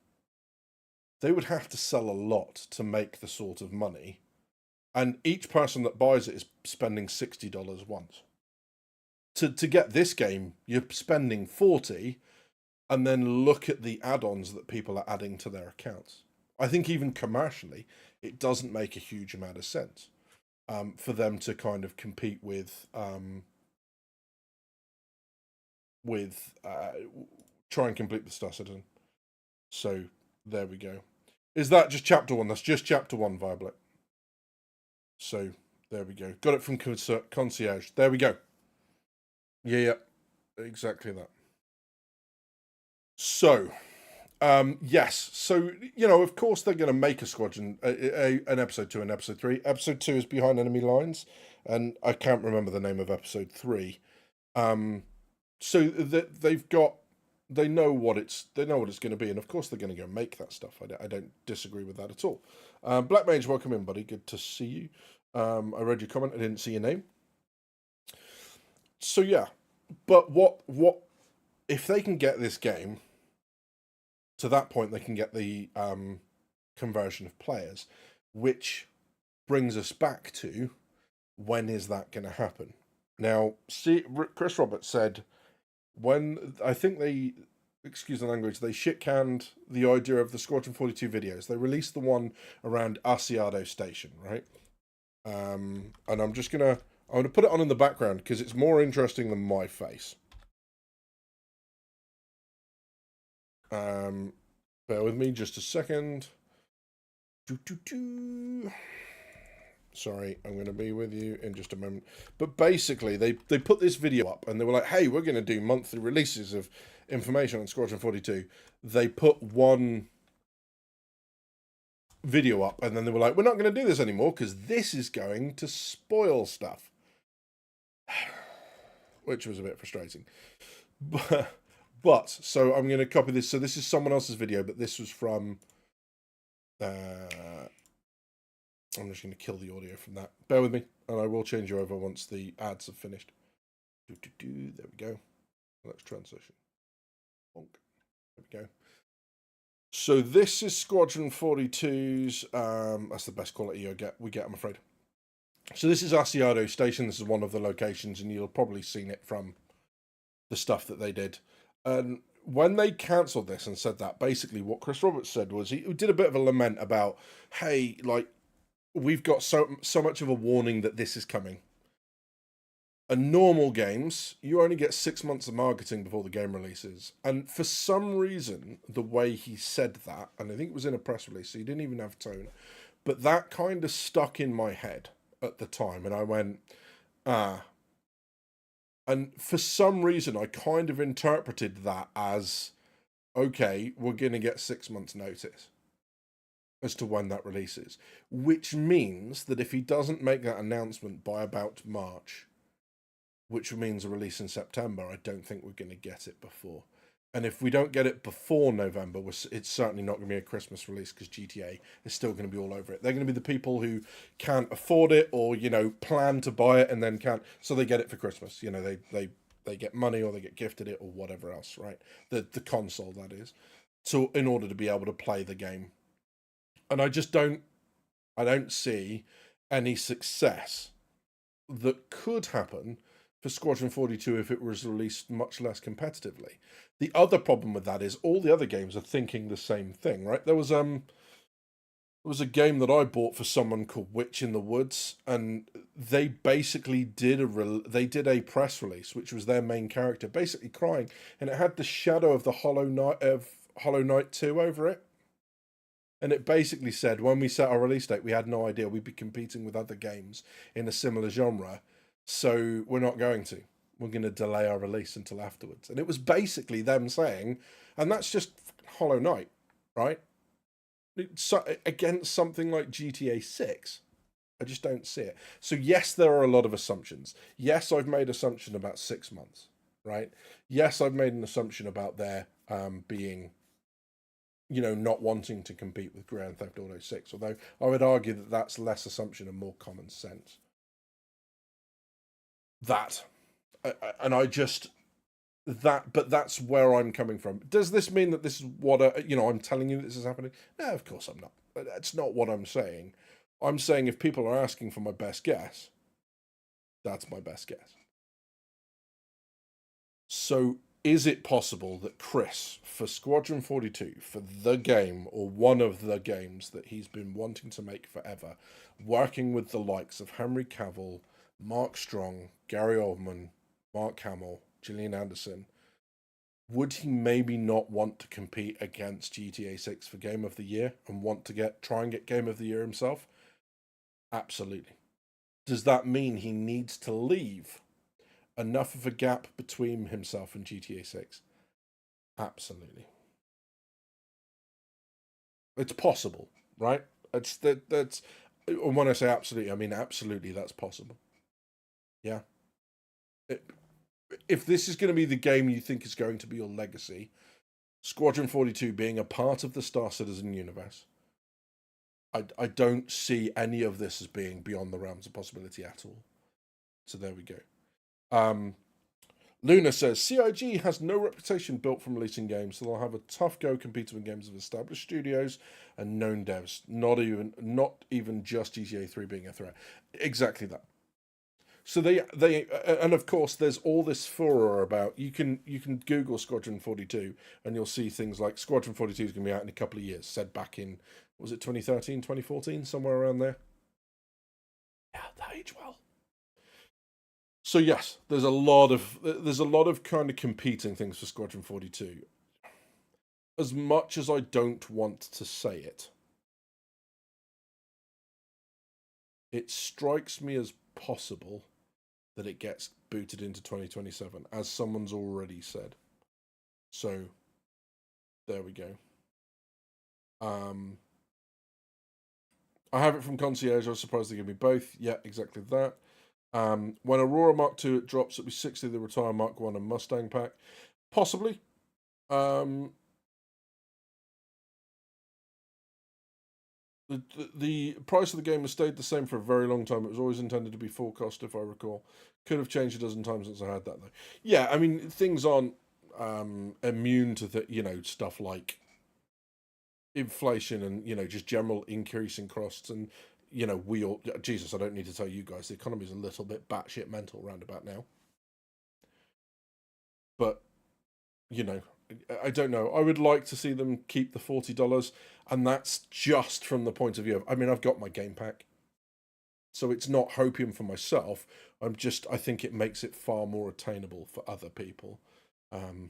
they would have to sell a lot to make the sort of money. And each person that buys it is spending $60 once. To get this game, you're spending 40, and then look at the add-ons that people are adding to their accounts. I think even commercially, it doesn't make a huge amount of sense for them to kind of compete with try and complete the Star Citizen. So there we go. Is that just chapter 1? That's just chapter 1, Violet. So there we go. Got it from Concierge. There we go. Yeah, exactly that. So, yes. So, of course they're going to make a Squadron, an episode 2 and episode 3. Episode 2 is Behind Enemy Lines, and I can't remember the name of episode 3. So they've got They know what it's going to be, and of course they're going to go make that stuff. I don't disagree with that at all. Black Mage, welcome in, buddy. Good to see you. I read your comment. I didn't see your name. So yeah, but what if they can get this game to that point? They can get the conversion of players, which brings us back to when is that going to happen? Now, see, Chris Roberts said when I think they, excuse the language, they shit canned the idea of the Squadron 42 videos. They released the one around Asiado Station, right? And I'm gonna put it on in the background because it's more interesting than my face. Bear with me just a second. Sorry, I'm going to be with you in just a moment. But basically, they put this video up and they were like, hey, we're going to do monthly releases of information on Squadron 42. They put one video up and then they were like, we're not going to do this anymore because this is going to spoil stuff. Which was a bit frustrating. But so I'm going to copy this. So this is someone else's video, but this was from... I'm just going to kill the audio from that. Bear with me, and I will change you over once the ads have finished. There we go. Let's transition. Bonk. There we go. So this is Squadron 42's. That's the best quality we get, I'm afraid. So this is Asiado Station. This is one of the locations, and you'll probably seen it from the stuff that they did. And when they cancelled this and said that, basically what Chris Roberts said was he did a bit of a lament about, hey, like, we've got so much of a warning that this is coming. In normal games, you only get 6 months of marketing before the game releases. And for some reason, the way he said that, and I think it was in a press release, so he didn't even have tone, but that kind of stuck in my head at the time. And I went, ah. And for some reason, I kind of interpreted that as, okay, we're going to get 6 months notice as to when that releases, which means that if he doesn't make that announcement by about March, which means a release in September, I don't think we're going to get it before. And if we don't get it before November, it's certainly not going to be a Christmas release because GTA is still going to be all over it. They're going to be the people who can't afford it or, you know, plan to buy it and then can't, so they get it for Christmas. You know, they get money or they get gifted it or whatever else, right? The console, that is. So in order to be able to play the game. And I don't see any success that could happen for Squadron 42 if it was released much less competitively. The other problem with that is all the other games are thinking the same thing, right? There was a game that I bought for someone called Witch in the Woods, and they basically did a press release, which was their main character basically crying, and it had the shadow of the Hollow Knight 2 over it. And it basically said, when we set our release date, we had no idea we'd be competing with other games in a similar genre. So we're not going to. We're going to delay our release until afterwards. And it was basically them saying, and that's just Hollow Knight, right? Against something like GTA 6. I just don't see it. So yes, there are a lot of assumptions. Yes, I've made assumption about 6 months, right? Yes, I've made an assumption about there being, you know, not wanting to compete with Grand Theft Auto 6, although I would argue that that's less assumption and more common sense. But that's where I'm coming from. Does this mean that this is what, I'm telling you this is happening? No, of course I'm not. That's not what I'm saying. I'm saying if people are asking for my best guess, that's my best guess. So is it possible that Chris, for Squadron 42, for the game, or one of the games that he's been wanting to make forever, working with the likes of Henry Cavill, Mark Strong, Gary Oldman, Mark Hamill, Gillian Anderson, would he maybe not want to compete against GTA 6 for Game of the Year and want to try and get Game of the Year himself? Absolutely. Does that mean he needs to leave enough of a gap between himself and GTA 6? Absolutely. It's possible, right? That's when I say absolutely, I mean absolutely that's possible. Yeah. if this is going to be the game you think is going to be your legacy, Squadron 42 being a part of the Star Citizen universe, I don't see any of this as being beyond the realms of possibility at all. So there we go. Luna says CIG has no reputation built from releasing games, so they'll have a tough go competing with games of established studios and known devs. Not even just GTA 3 being a threat. Exactly that. So and of course there's all this furor about you can Google Squadron 42 and you'll see things like Squadron 42 is going to be out in a couple of years, said back in, was it 2013, 2014, somewhere around there. Yeah, that age well. So yes, there's a lot of kind of competing things for Squadron 42. As much as I don't want to say it, it strikes me as possible that it gets booted into 2027, as someone's already said. So there we go. I have it from Concierge. I was surprised they gave me both. Yeah, exactly that. When Aurora Mark II drops, it'll be 60 the Retire Mark One and Mustang pack. Possibly. Um, the price of the game has stayed the same for a very long time. It was always intended to be full cost, if I recall. Could have changed a dozen times since I had that, though. Yeah, I mean, things aren't immune to stuff like inflation and just general increase in costs. And we all, Jesus, I don't need to tell you guys, the economy is a little bit batshit mental round about now. But I don't know. I would like to see them keep the $40, and that's just from the point of view of, I mean, I've got my game pack, so it's not hopium for myself. I think it makes it far more attainable for other people. Um,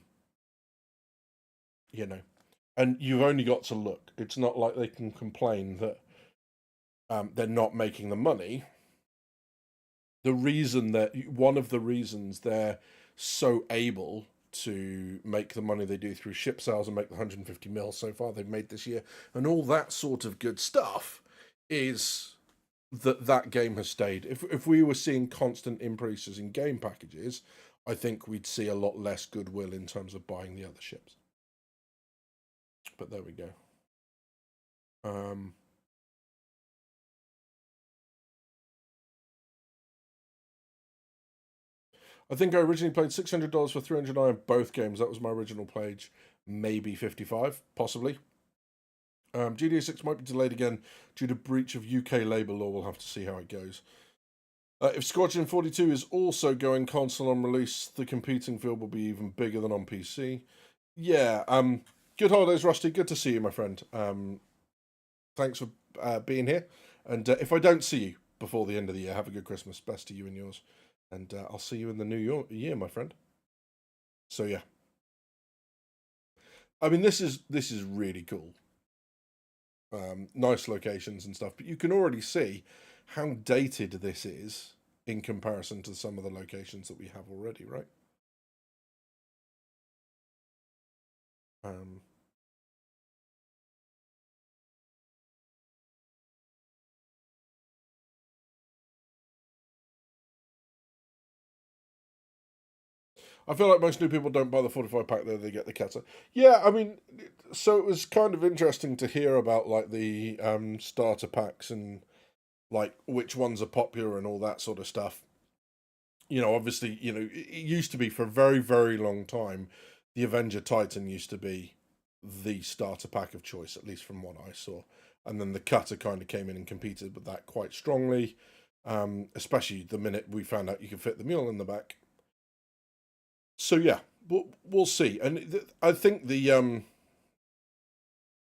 and you've only got to look. It's not like they can complain that they're not making the money. One of the reasons they're so able to make the money they do through ship sales and make the 150 mil so far they've made this year and all that sort of good stuff is that game has stayed. If we were seeing constant increases in game packages, I think we'd see a lot less goodwill in terms of buying the other ships. But there we go. I think I originally paid $600 for 309 both games. That was my original pledge. Maybe 55, possibly. GTA 6 might be delayed again due to breach of UK labour law. We'll have to see how it goes. If Squadron 42 is also going console on release, the competing field will be even bigger than on PC. Yeah. Good holidays, Rusty. Good to see you, my friend. Thanks for being here. And if I don't see you before the end of the year, have a good Christmas. Best to you and yours. And I'll see you in the new year, my friend. So yeah. I mean, this is really cool. Nice locations and stuff, but you can already see how dated this is in comparison to some of the locations that we have already, right? Um, I feel like most new people don't buy the 45 pack though, they get the Keta. Yeah, I mean, so it was kind of interesting to hear about like the starter packs and like which ones are popular and all that sort of stuff. Obviously, it used to be for a very, very long time, the Avenger Titan used to be the starter pack of choice, at least from what I saw. And then the Cutter kind of came in and competed with that quite strongly, especially the minute we found out you could fit the mule in the back. So yeah, we'll see. And I think the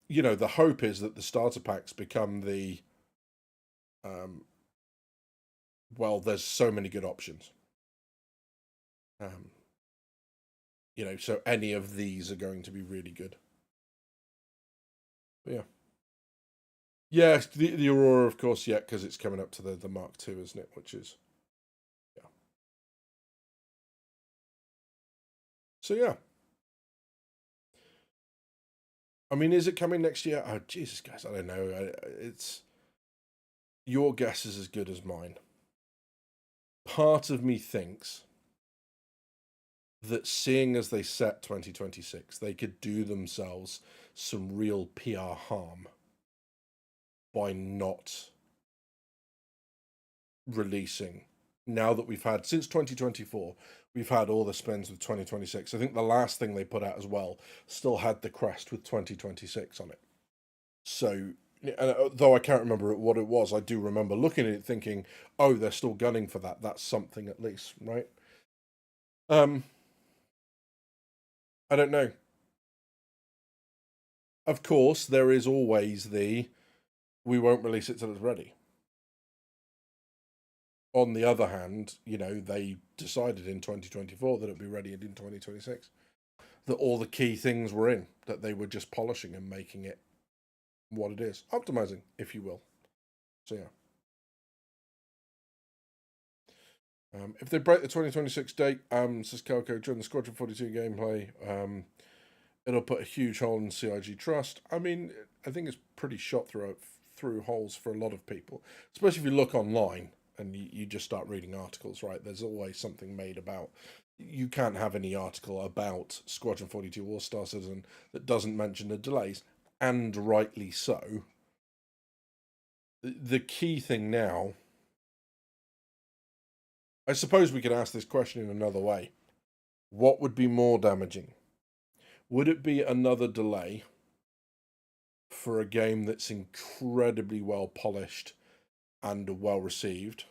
the hope is that the starter packs become the well, there's so many good options. Um, so any of these are going to be really good. But yeah. Yeah, the Aurora, of course, yeah, because it's coming up to the Mark II, isn't it? Which is, yeah. So yeah. I mean, is it coming next year? Oh, Jesus, guys, I don't know. It's your guess is as good as mine. Part of me thinks that seeing as they set 2026, they could do themselves some real PR harm by not releasing. Now that we've had, since 2024, we've had all the spins with 2026. I think the last thing they put out as well still had the crest with 2026 on it. So, though I can't remember what it was, I do remember looking at it thinking, oh, they're still gunning for that. That's something at least, right? I don't know. Of course, there is always the we won't release it till it's ready. On the other hand, they decided in 2024 that it'd be ready in 2026. That all the key things were in, that they were just polishing and making it what it is. Optimizing, if you will. So, yeah. If they break the 2026 date, says Kelko, during the Squadron 42 gameplay, it'll put a huge hole in CIG trust. I mean, I think it's pretty shot through holes for a lot of people, especially if you look online and you just start reading articles, right? There's always something made about. You can't have any article about Squadron 42 All-Star Citizen that doesn't mention the delays, and rightly so. The key thing now, I suppose we could ask this question in another way. What would be more damaging? Would it be another delay for a game that's incredibly well polished and well received?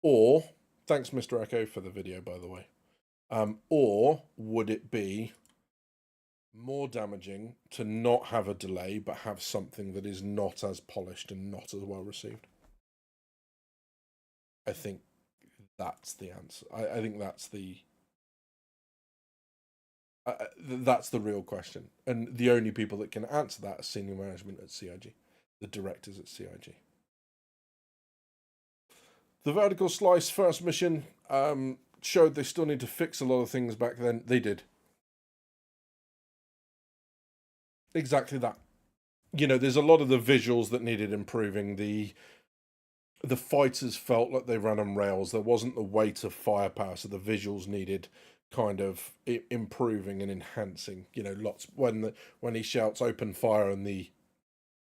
Or, thanks Mr. Echo for the video, by the way. Or would it be more damaging to not have a delay but have something that is not as polished and not as well received? I think that's the answer. I think that's the real question. And the only people that can answer that are senior management at CIG, the directors at CIG. The vertical slice first mission showed they still need to fix a lot of things back then. They did. Exactly that. There's a lot of the visuals that needed improving. The fighters felt like they ran on rails. There wasn't the weight of firepower, so the visuals needed kind of improving and enhancing. Lots when he shouts "open fire" and the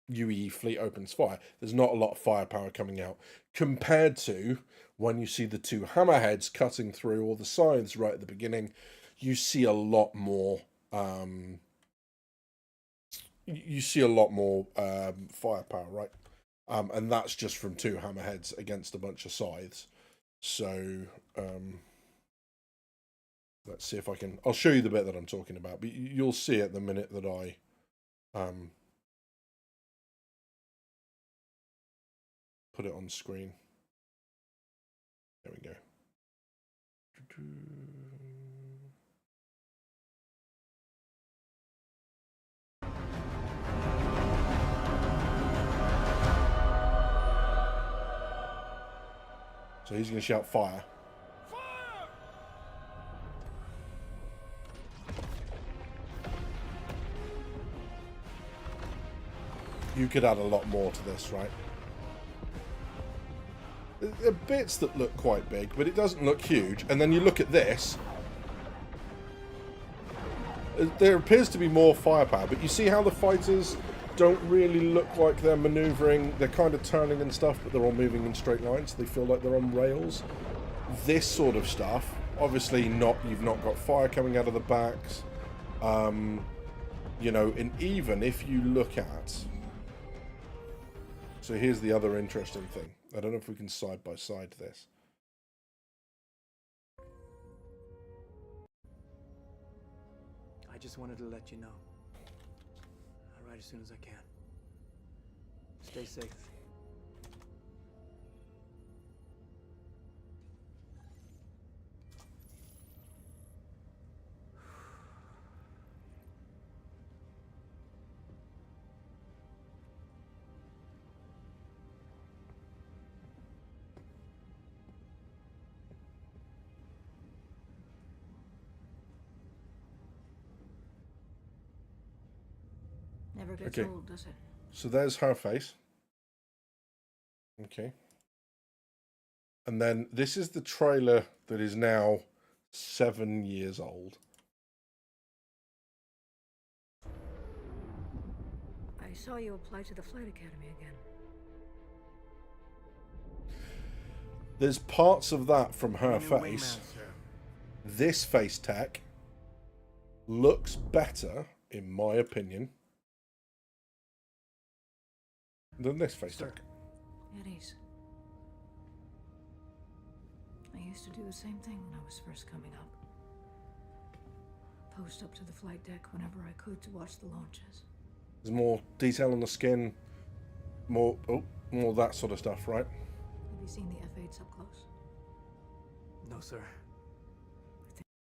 UE fleet opens fire, there's not a lot of firepower coming out compared to when you see the two hammerheads cutting through all the scythes right at the beginning. You see a lot more. You see a lot more firepower, right? And that's just from two hammerheads against a bunch of scythes. So let's see if I can. I'll show you the bit that I'm talking about, but you'll see it the minute that I put it on screen. There we go. So he's going to shout fire. Fire! You could add a lot more to this, right? There are bits that look quite big, but it doesn't look huge. And then you look at this. There appears to be more firepower, but you see how the fighters don't really look like they're maneuvering. They're kind of turning and stuff, but they're all moving in straight lines. So they feel like they're on rails. This sort of stuff, obviously you've not got fire coming out of the backs. And even if you look at... So here's the other interesting thing. I don't know if we can side by side this. I just wanted to let you know. I'll write as soon as I can. Stay safe. Never gets old, does it? So there's her face. Okay. And then this is the trailer that is now 7 years old. I saw you apply to the flight academy again. There's parts of that from her New face. wingman, sir. This face tech looks better, in my opinion, than this face Sir. tech. It is. I used to do the same thing when I was first coming up. Post up to the flight deck whenever I could to watch the launches. There's more detail on the skin, more that sort of stuff, right? Have you seen the F-8s up close? No, sir.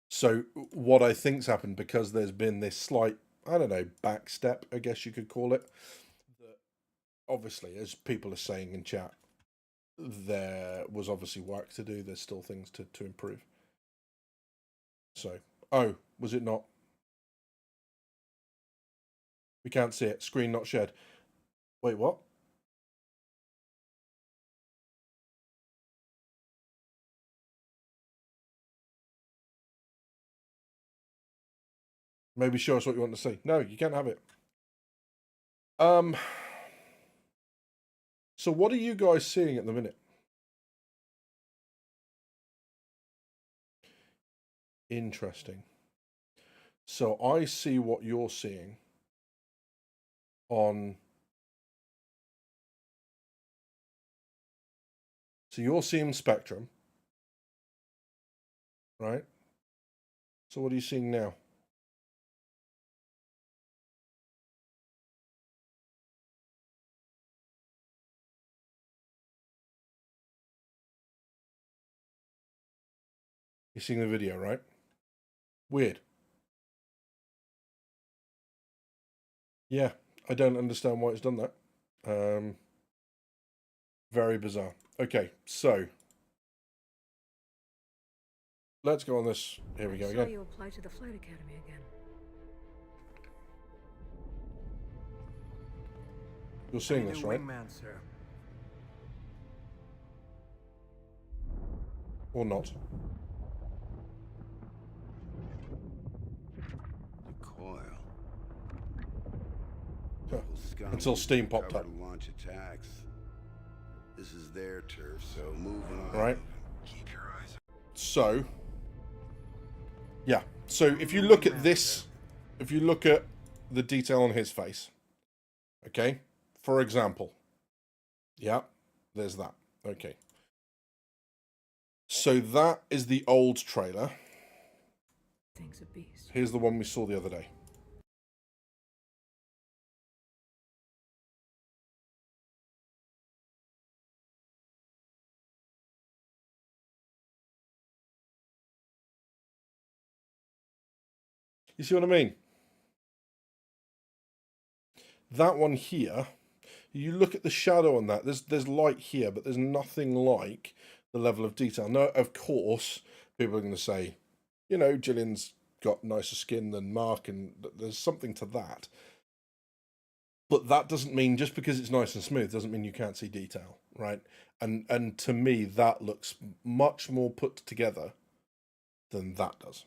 So what I think's happened, because there's been this slight, I don't know, backstep, I guess you could call it, that obviously, as people are saying in chat, there was obviously work to do. There's still things to improve. So, oh, was it not? We can't see it. Screen not shared. Wait, what? Maybe show us what you want to see. No, you can't have it. So what are you guys seeing at the minute? Interesting. So I see what you're seeing on... So you're seeing Spectrum, right? So what are you seeing now? You're seeing the video, right? Weird. Yeah, I don't understand why it's done that. Very bizarre. Okay, so let's go on this. Here we go I saw again. you apply to the flight academy again. You're seeing New this, right? wingman, sir. Or not? The coil. Huh. Those Until scoundrels steam popped cover up. to launch attacks. This is their turf, so moving on. Right. Keep your eyes open. So, yeah. So if you look at this, if you look at the detail on his face, okay, for example, yeah, there's that. Okay. So that is the old trailer. Thing's a beast. Here's the one we saw the other day. You see what I mean? That one here, you look at the shadow on that, there's light here, but there's nothing like the level of detail. Now, of course, people are going to say, you know, Gillian's got nicer skin than Mark, and there's something to that. But that doesn't mean, just because it's nice and smooth, doesn't mean you can't see detail, right? And to me, that looks much more put together than that does,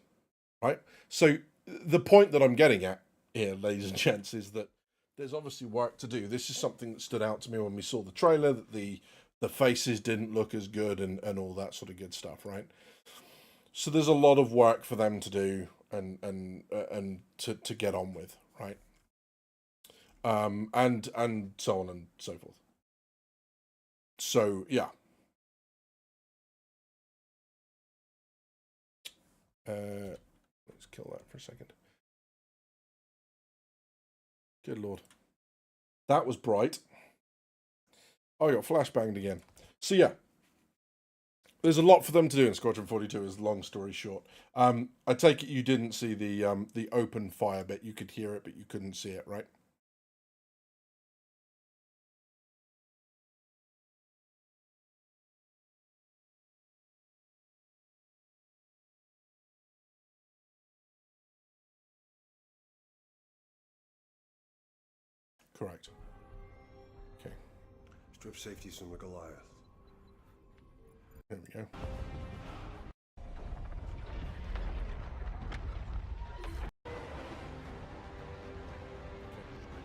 right? So the point that I'm getting at here, ladies and gents, is that there's obviously work to do. This is something that stood out to me when we saw the trailer, that the faces didn't look as good and all that sort of good stuff, right? So there's a lot of work for them to do and to get on with, right? And so on and so forth. So yeah. Let's kill that for a second. Good lord. That was bright. Oh, I got flashbanged again. So yeah. There's a lot for them to do in Squadron 42, is long story short. I take it you didn't see the open fire bit. You could hear it, but you couldn't see it, right? Correct. Okay. Strip safeties from the Goliath. There we go.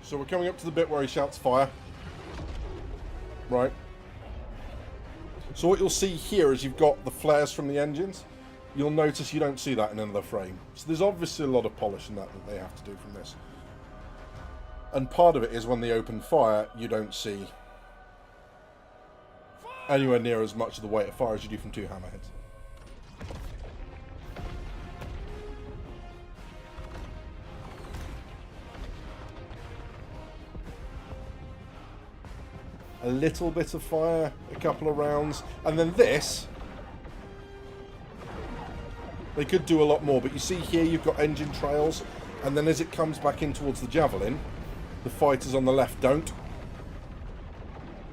So we're coming up to the bit where he shouts fire. Right. So what you'll see here is you've got the flares from the engines. You'll notice you don't see that in another frame. So there's obviously a lot of polish in that they have to do from this. And part of it is when they open fire, you don't see anywhere near as much of the weight of fire as you do from 2 hammerheads. A little bit of fire, a couple of rounds, and then this. They could do a lot more, but you see here you've got engine trails, and then as it comes back in towards the Javelin, the fighters on the left don't.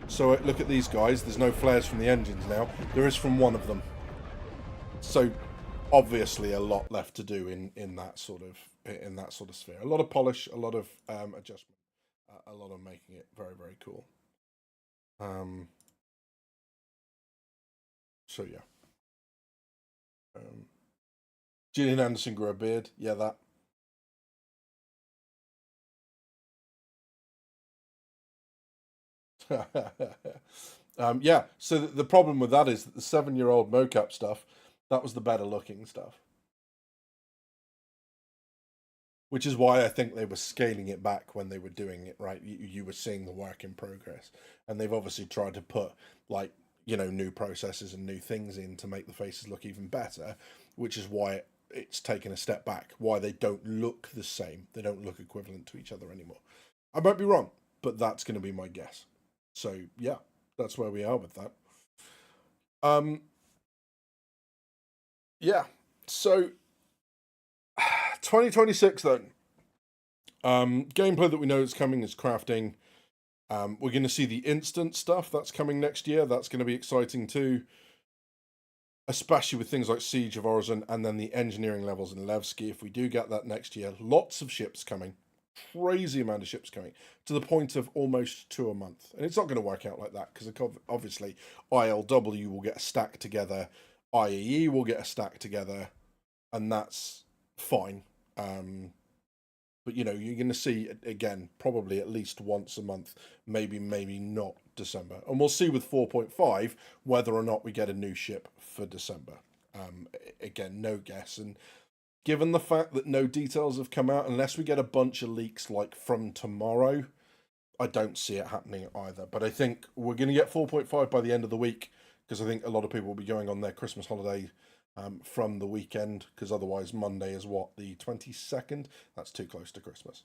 So look at these guys, there's no flares from the engines now. There is from one of them. So obviously a lot left to do in that sort of sphere. A lot of polish, a lot of adjustment, a lot of making it very, very cool. So yeah. Gillian Anderson grew a beard. Yeah, that. Yeah, so the problem with that is that the 7-year-old mocap stuff, that was the better looking stuff. Which is why I think they were scaling it back when they were doing it, right? You were seeing the work in progress. And they've obviously tried to put, like, you know, new processes and new things in to make the faces look even better, which is why it's taken a step back, why they don't look the same. They don't look equivalent to each other anymore. I might be wrong, but that's going to be my guess. So, yeah, that's where we are with that. Yeah, so 2026 then. Gameplay that we know is coming is crafting. We're going to see the instant stuff that's coming next year. That's going to be exciting too, especially with things like Siege of Orison and then the engineering levels in Levski. If we do get that next year, lots of ships coming. Crazy amount of ships coming to the point of almost 2 a month. And it's not going to work out like that because obviously ILW will get a stack together, IAE will get a stack together, and that's fine. But you know, you're going to see again probably at least once a month, maybe not December, and we'll see with 4.5 whether or not we get a new ship for December. Again, no guess. And given the fact that no details have come out, unless we get a bunch of leaks like from tomorrow, I don't see it happening either. But I think we're going to get 4.5 by the end of the week, because I think a lot of people will be going on their Christmas holiday from the weekend, because otherwise Monday is what, the 22nd? That's too close to Christmas.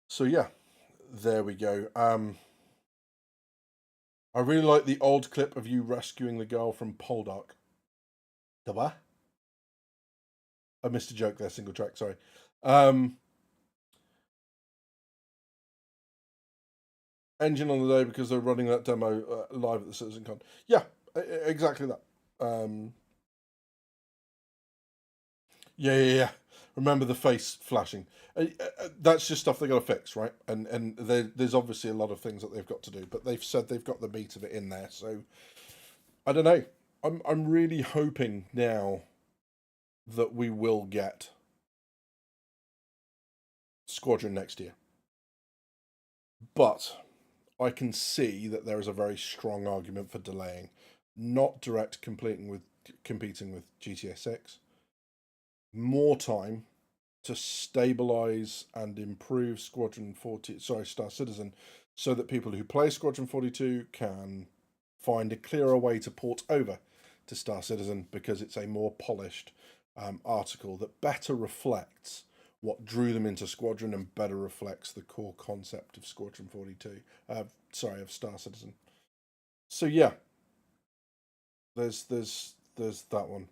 So yeah, there we go. I really like the old clip of you rescuing the girl from Poldark. The what? I missed a joke there, single track, sorry. Engine on the day because they're running that demo live at the CitizenCon. Yeah, exactly that. Yeah. Remember the face flashing. That's just stuff they got to fix, right? And there's obviously a lot of things that they've got to do, but they've said they've got the meat of it in there. So I don't know. I'm really hoping now that we will get Squadron next year. But I can see that there is a very strong argument for delaying, not direct competing with GTA 6. More time to stabilize and improve Star Citizen, so that people who play Squadron 42 can find a clearer way to port over to Star Citizen, because it's a more polished article that better reflects what drew them into Squadron and better reflects the core concept of Squadron 42. Of Star Citizen. So yeah, there's that one.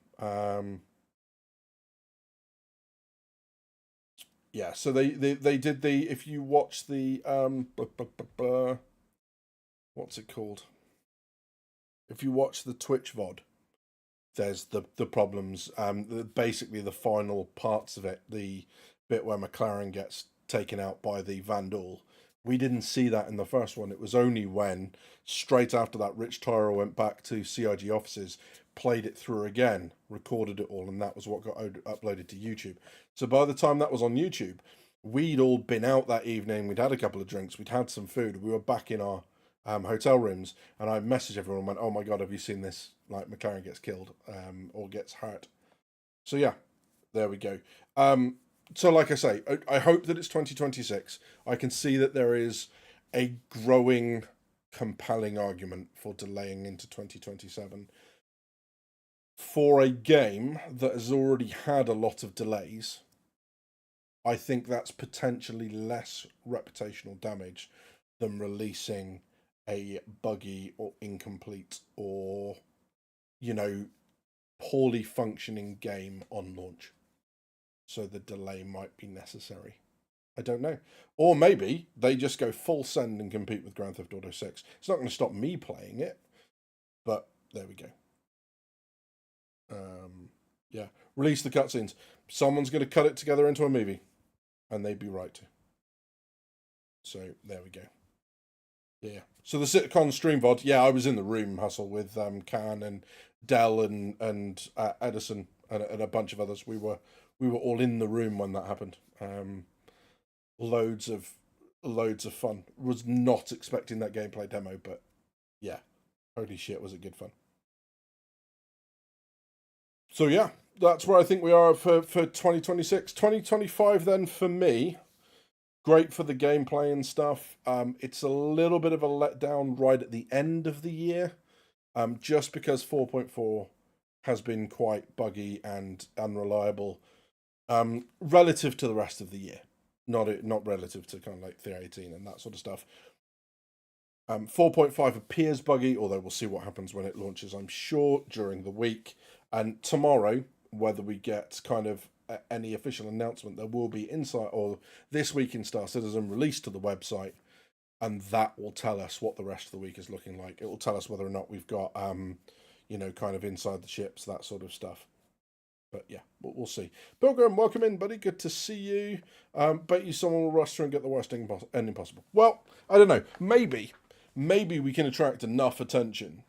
Yeah, so they did the, if you watch the what's it called? If you watch the Twitch VOD, there's the problems. Basically the final parts of it, the bit where McLaren gets taken out by the Vandal. We didn't see that in the first one. It was only when, straight after that, Rich Tyrer went back to CIG offices, played it through again, recorded it all, and that was what got uploaded to YouTube. So by the time that was on YouTube, we'd all been out that evening. We'd had a couple of drinks. We'd had some food. We were back in our hotel rooms, and I messaged everyone and went, "Oh my god, have you seen this? Like McLaren gets killed or gets hurt." So yeah, there we go. So like I say, I hope that it's 2026. I can see that there is a growing, compelling argument for delaying into 2027 for a game that has already had a lot of delays. I think that's potentially less reputational damage than releasing a buggy or incomplete or, poorly functioning game on launch. So the delay might be necessary. I don't know. Or maybe they just go full send and compete with Grand Theft Auto 6. It's not going to stop me playing it, but there we go. Yeah, release the cutscenes. Someone's going to cut it together into a movie, and they'd be right to. So there we go. Yeah. So the Sitcon stream VOD. Yeah, I was in the room hustle with Can and Dell and Edison and a bunch of others. We were all in the room when that happened. Loads of fun. Was not expecting that gameplay demo, but yeah, holy shit, was it good fun. So yeah, that's where I think we are for 2026. 2025 then for me, great for the gameplay and stuff. It's a little bit of a letdown right at the end of the year, just because 4.4 has been quite buggy and unreliable relative to the rest of the year. Not relative to kind of like 318 and that sort of stuff. 4.5 appears buggy, although we'll see what happens when it launches, I'm sure, during the week. And tomorrow, whether we get kind of any official announcement, there will be Insight or This Week in Star Citizen released to the website, and that will tell us what the rest of the week is looking like. It will tell us whether or not we've got, kind of inside the ships, that sort of stuff. But yeah, we'll see. Pilgrim, welcome in, buddy. Good to see you. Bet you someone will rush through and get the worst ending possible. Well, I don't know. Maybe we can attract enough attention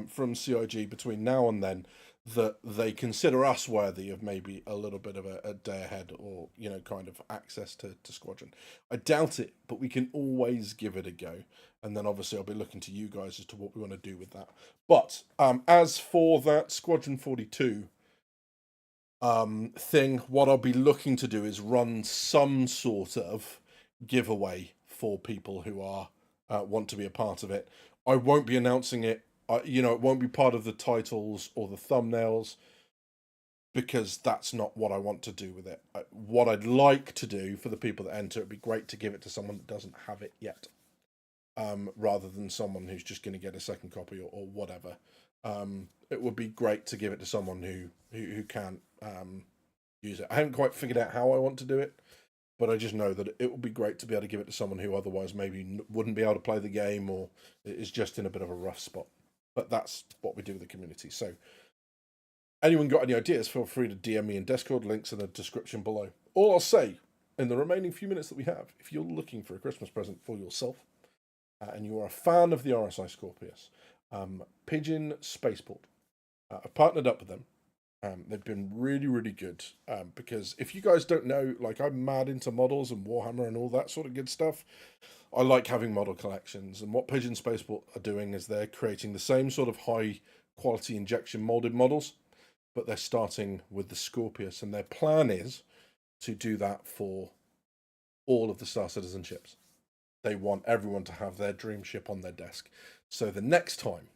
from CIG between now and then that they consider us worthy of maybe a little bit of a day ahead or, kind of access to Squadron. I doubt it, but we can always give it a go. And then obviously I'll be looking to you guys as to what we want to do with that. But as for that Squadron 42 thing, what I'll be looking to do is run some sort of giveaway for people who are want to be a part of it. I won't be announcing it. It won't be part of the titles or the thumbnails because that's not what I want to do with it. What I'd like to do for the people that enter, it'd be great to give it to someone that doesn't have it yet, rather than someone who's just going to get a second copy or whatever. It would be great to give it to someone who can't use it. I haven't quite figured out how I want to do it, but I just know that it would be great to be able to give it to someone who otherwise maybe wouldn't be able to play the game or is just in a bit of a rough spot. But that's what we do with the community. So anyone got any ideas, feel free to DM me in Discord, links in the description below. All I'll say, in the remaining few minutes that we have, if you're looking for a Christmas present for yourself, and you are a fan of the RSI Scorpius, Pigeon Spaceport, I've partnered up with them. They've been really, really good, because if you guys don't know, like, I'm mad into models and Warhammer and all that sort of good stuff. I like having model collections, and what Pigeon Spaceport are doing is they're creating the same sort of high quality injection molded models, but they're starting with the Scorpius, and their plan is to do that for all of the Star Citizen ships. They want everyone to have their dream ship on their desk. So the next time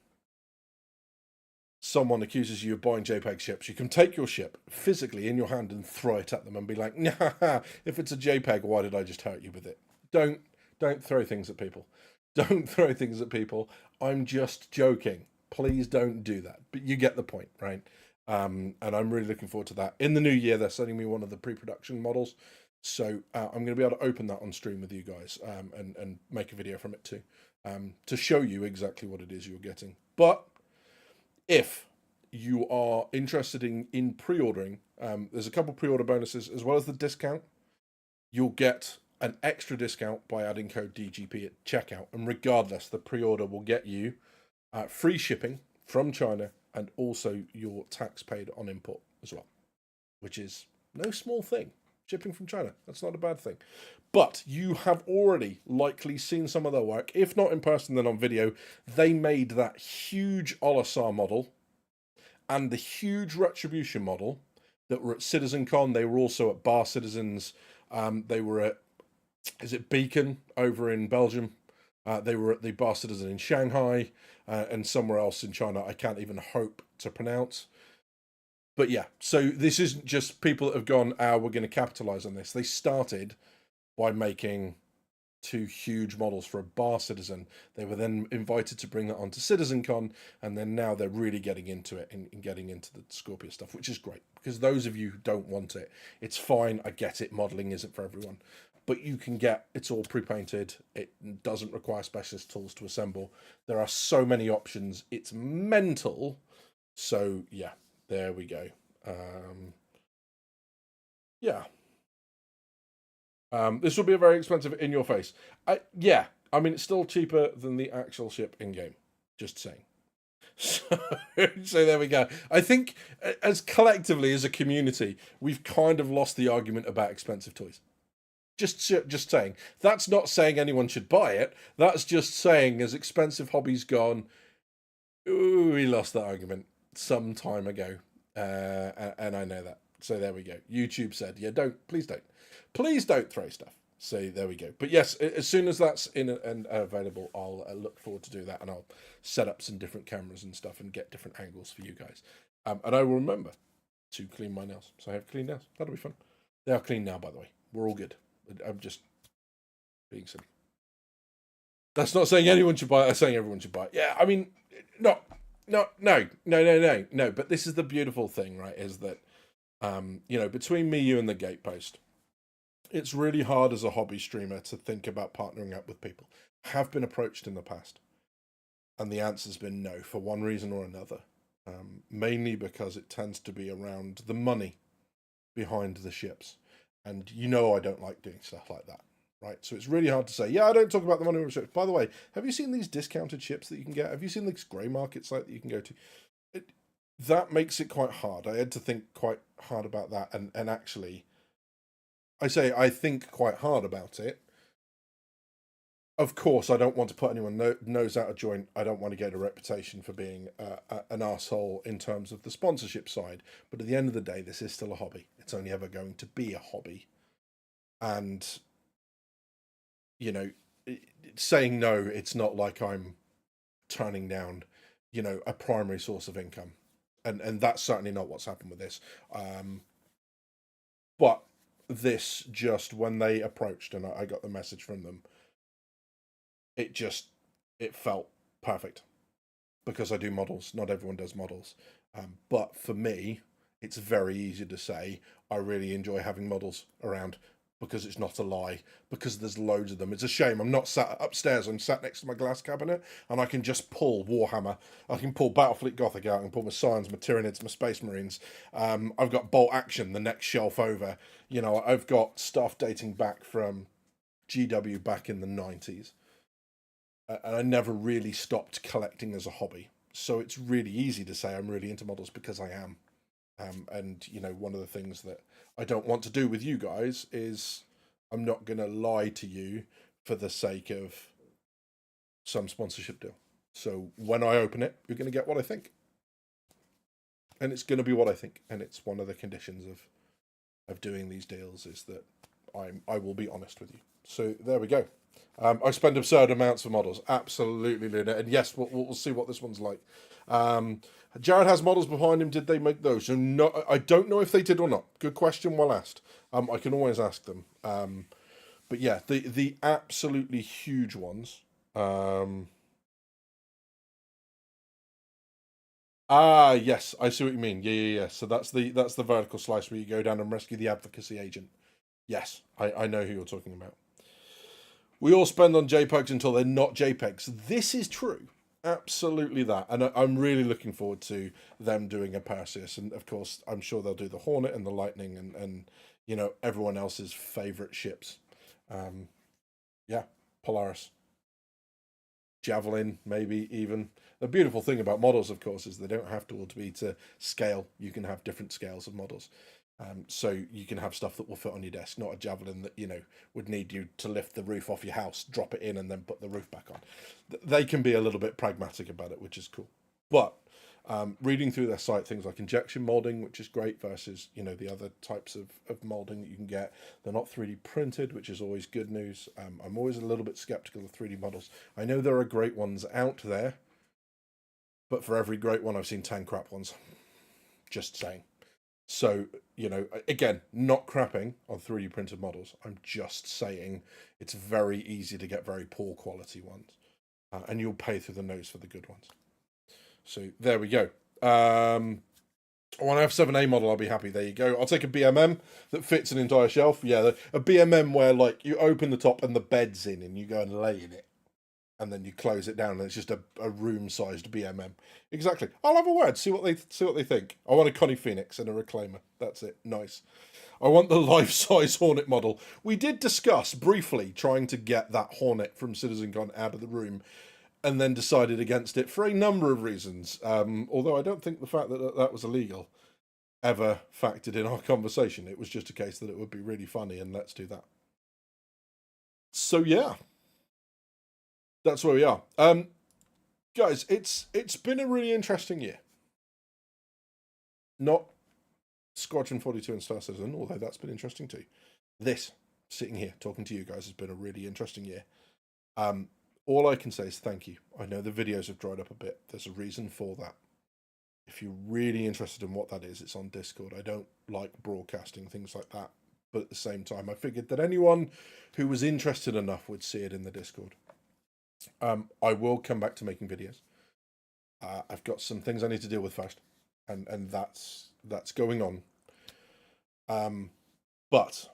someone accuses you of buying JPEG ships, you can take your ship physically in your hand and throw it at them and be like, nah, if it's a JPEG, why did I just hurt you with it? Don't throw things at people. Don't throw things at people. I'm just joking. Please don't do that. But you get the point, right? And I'm really looking forward to that. In the new year, they're sending me one of the pre-production models. So I'm going to be able to open that on stream with you guys, and make a video from it too, to show you exactly what it is you're getting. But if you are interested in pre-ordering, there's a couple pre-order bonuses as well as the discount. You'll get an extra discount by adding code DGP at checkout, and regardless, the pre-order will get you free shipping from China and also your tax paid on import as well, which is no small thing. shipping from China. That's not a bad thing. But you have already likely seen some of their work, if not in person, then on video. They made that huge Olisar model and the huge Retribution model that were at CitizenCon. They were also at Bar Citizens. They were at, is it Beacon over in Belgium? They were at the Bar Citizen in Shanghai and somewhere else in China I can't even hope to pronounce. But yeah, so this isn't just people that have gone, we're going to capitalize on this. They started by making 2 huge models for a Bar Citizen. They were then invited to bring that onto CitizenCon, and then now they're really getting into it and getting into the Scorpio stuff, which is great. Because those of you who don't want it, it's fine. I get it. Modeling isn't for everyone. But you can get, it's all pre-painted. It doesn't require specialist tools to assemble. There are so many options. It's mental. So yeah, there we go. Yeah. This will be a very expensive in your face. Yeah, I mean, it's still cheaper than the actual ship in game. Just saying. So there we go. I think as collectively as a community, we've kind of lost the argument about expensive toys. Just saying. That's not saying anyone should buy it. That's just saying as expensive hobbies gone, ooh, we lost that argument some time ago. And I know that. So there we go. YouTube said, yeah, please don't throw stuff. So there we go. But yes, as soon as that's in and available, I'll look forward to do that, and I'll set up some different cameras and stuff and get different angles for you guys. And I will remember to clean my nails. So I have clean nails. That'll be fun. They are clean now, by the way. We're all good. I'm just being silly. That's not saying anyone should buy it. I'm saying everyone should buy it. Yeah, I mean, no. But this is the beautiful thing, right? Is that, between me, you, and the gatepost, it's really hard as a hobby streamer to think about partnering up with people. I have been approached in the past, and the answer's been no for one reason or another. Mainly because it tends to be around the money behind the ships. And I don't like doing stuff like that, right? So it's really hard to say, yeah, I don't talk about the money behind the ships. By the way, have you seen these discounted ships that you can get? Have you seen this grey market site that you can go to? That makes it quite hard. I had to think quite hard about that. And actually, I think quite hard about it. Of course, I don't want to put anyone nose out of joint. I don't want to get a reputation for being an arsehole in terms of the sponsorship side. But at the end of the day, this is still a hobby. It's only ever going to be a hobby. And, saying no, it's not like I'm turning down, a primary source of income. And that's certainly not what's happened with this. But this just, when they approached and I got the message from them, it felt perfect because I do models. Not everyone does models. But for me, it's very easy to say I really enjoy having models around because it's not a lie, because there's loads of them. It's a shame I'm not sat upstairs. I'm sat next to my glass cabinet and I can just pull Warhammer. I can pull Battlefleet Gothic out and pull my Scions, my Tyranids, my Space Marines. I've got Bolt Action, the next shelf over. I've got stuff dating back from GW back in the 90s. And I never really stopped collecting as a hobby. So it's really easy to say I'm really into models because I am. And, one of the things that I don't want to do with you guys is I'm not going to lie to you for the sake of some sponsorship deal. So when I open it, you're going to get what I think. And it's going to be what I think. And it's one of the conditions of doing these deals is that I will be honest with you. So there we go. I spend absurd amounts for models. Absolutely, Luna. And yes, we'll see what this one's like. Jared has models behind him. Did they make those? So no, I don't know if they did or not. Good question, well asked. I can always ask them. But yeah, the absolutely huge ones. Yes, I see what you mean. Yeah. So that's the vertical slice where you go down and rescue the advocacy agent. Yes, I know who you're talking about. We all spend on JPEGs until they're not JPEGs. This is true. Absolutely that. And I'm really looking forward to them doing a Perseus. And of course, I'm sure they'll do the Hornet and the Lightning and everyone else's favourite ships. Polaris. Javelin, maybe even. The beautiful thing about models, of course, is they don't have to all be to scale. You can have different scales of models. So you can have stuff that will fit on your desk, not a javelin that, you know, would need you to lift the roof off your house, drop it in, and then put the roof back on. They can be a little bit pragmatic about it, which is cool. But reading through their site, things like injection molding, which is great, versus, you know, the other types of molding that you can get. They're not 3D printed, which is always good news. I'm always a little bit skeptical of 3D models. I know there are great ones out there, but for every great one, I've seen 10 crap ones. Just saying. So, you know, again, not crapping on 3D printed models. I'm just saying it's very easy to get very poor quality ones. And you'll pay through the nose for the good ones. So there we go. On an F7A model, I'll be happy. There you go. I'll take a BMM that fits an entire shelf. Yeah, a BMM where, like, you open the top and the bed's in and you go and lay in it. And then you close it down, and it's just a room-sized BMM. Exactly. I'll have a word. See what they think. I want a Connie Phoenix and a Reclaimer. That's it. Nice. I want the life-size Hornet model. We did discuss briefly trying to get that Hornet from CitizenCon out of the room, and then decided against it for a number of reasons. Although I don't think the fact that that was illegal ever factored in our conversation. It was just a case that it would be really funny, and let's do that. So yeah. That's where we are. Guys, it's been a really interesting year. Not Squadron 42 and Star Citizen, although that's been interesting too. This, sitting here talking to you guys, has been a really interesting year. All I can say is thank you. I know the videos have dried up a bit. There's a reason for that. If you're really interested in what that is, it's on Discord. I don't like broadcasting things like that. But at the same time, I figured that anyone who was interested enough would see it in the Discord. I will come back to making videos. I've got some things I need to deal with first, and that's going on. But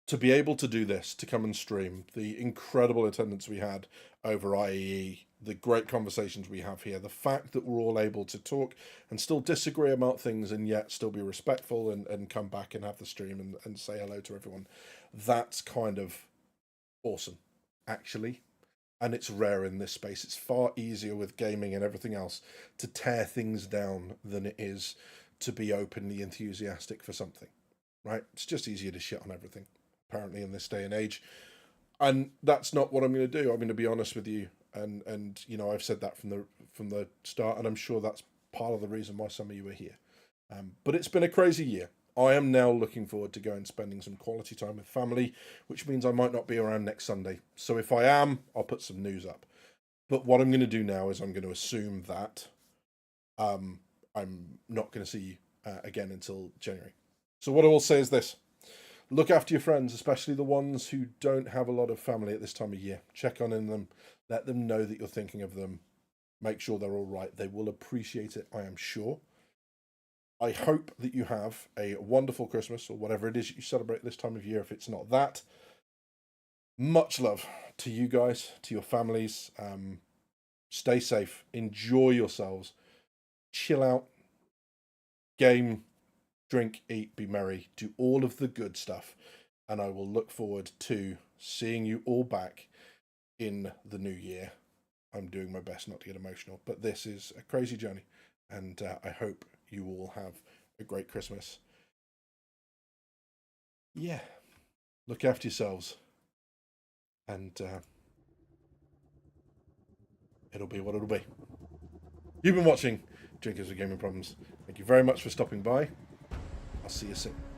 to be able to do this, to come and stream, the incredible attendance we had over IEE, the great conversations we have here, the fact that we're all able to talk and still disagree about things and yet still be respectful and come back and have the stream and say hello to everyone, that's kind of awesome, actually. And it's rare in this space. It's far easier with gaming and everything else to tear things down than it is to be openly enthusiastic for something, right? It's just easier to shit on everything, apparently, in this day and age. And that's not what I'm going to do. I'm going to be honest with you. And you know, I've said that from the start, and I'm sure that's part of the reason why some of you are here. But it's been a crazy year. I am now looking forward to going and spending some quality time with family, which means I might not be around next Sunday. So if I am, I'll put some news up. But what I'm going to do now is I'm going to assume that I'm not going to see you again until January. So what I will say is this. Look after your friends, especially the ones who don't have a lot of family at this time of year. Check on in them. Let them know that you're thinking of them. Make sure they're all right. They will appreciate it, I am sure. I hope that you have a wonderful Christmas, or whatever it is you celebrate this time of year, if it's not that. Much love to you guys, to your families. Stay safe. Enjoy yourselves. Chill out. Game, drink, eat, be merry. Do all of the good stuff. And I will look forward to seeing you all back in the new year. I'm doing my best not to get emotional, but this is a crazy journey. And I hope you all have a great Christmas. Yeah. Look after yourselves. And it'll be what it'll be. You've been watching Drinkers with Gaming Problems. Thank you very much for stopping by. I'll see you soon.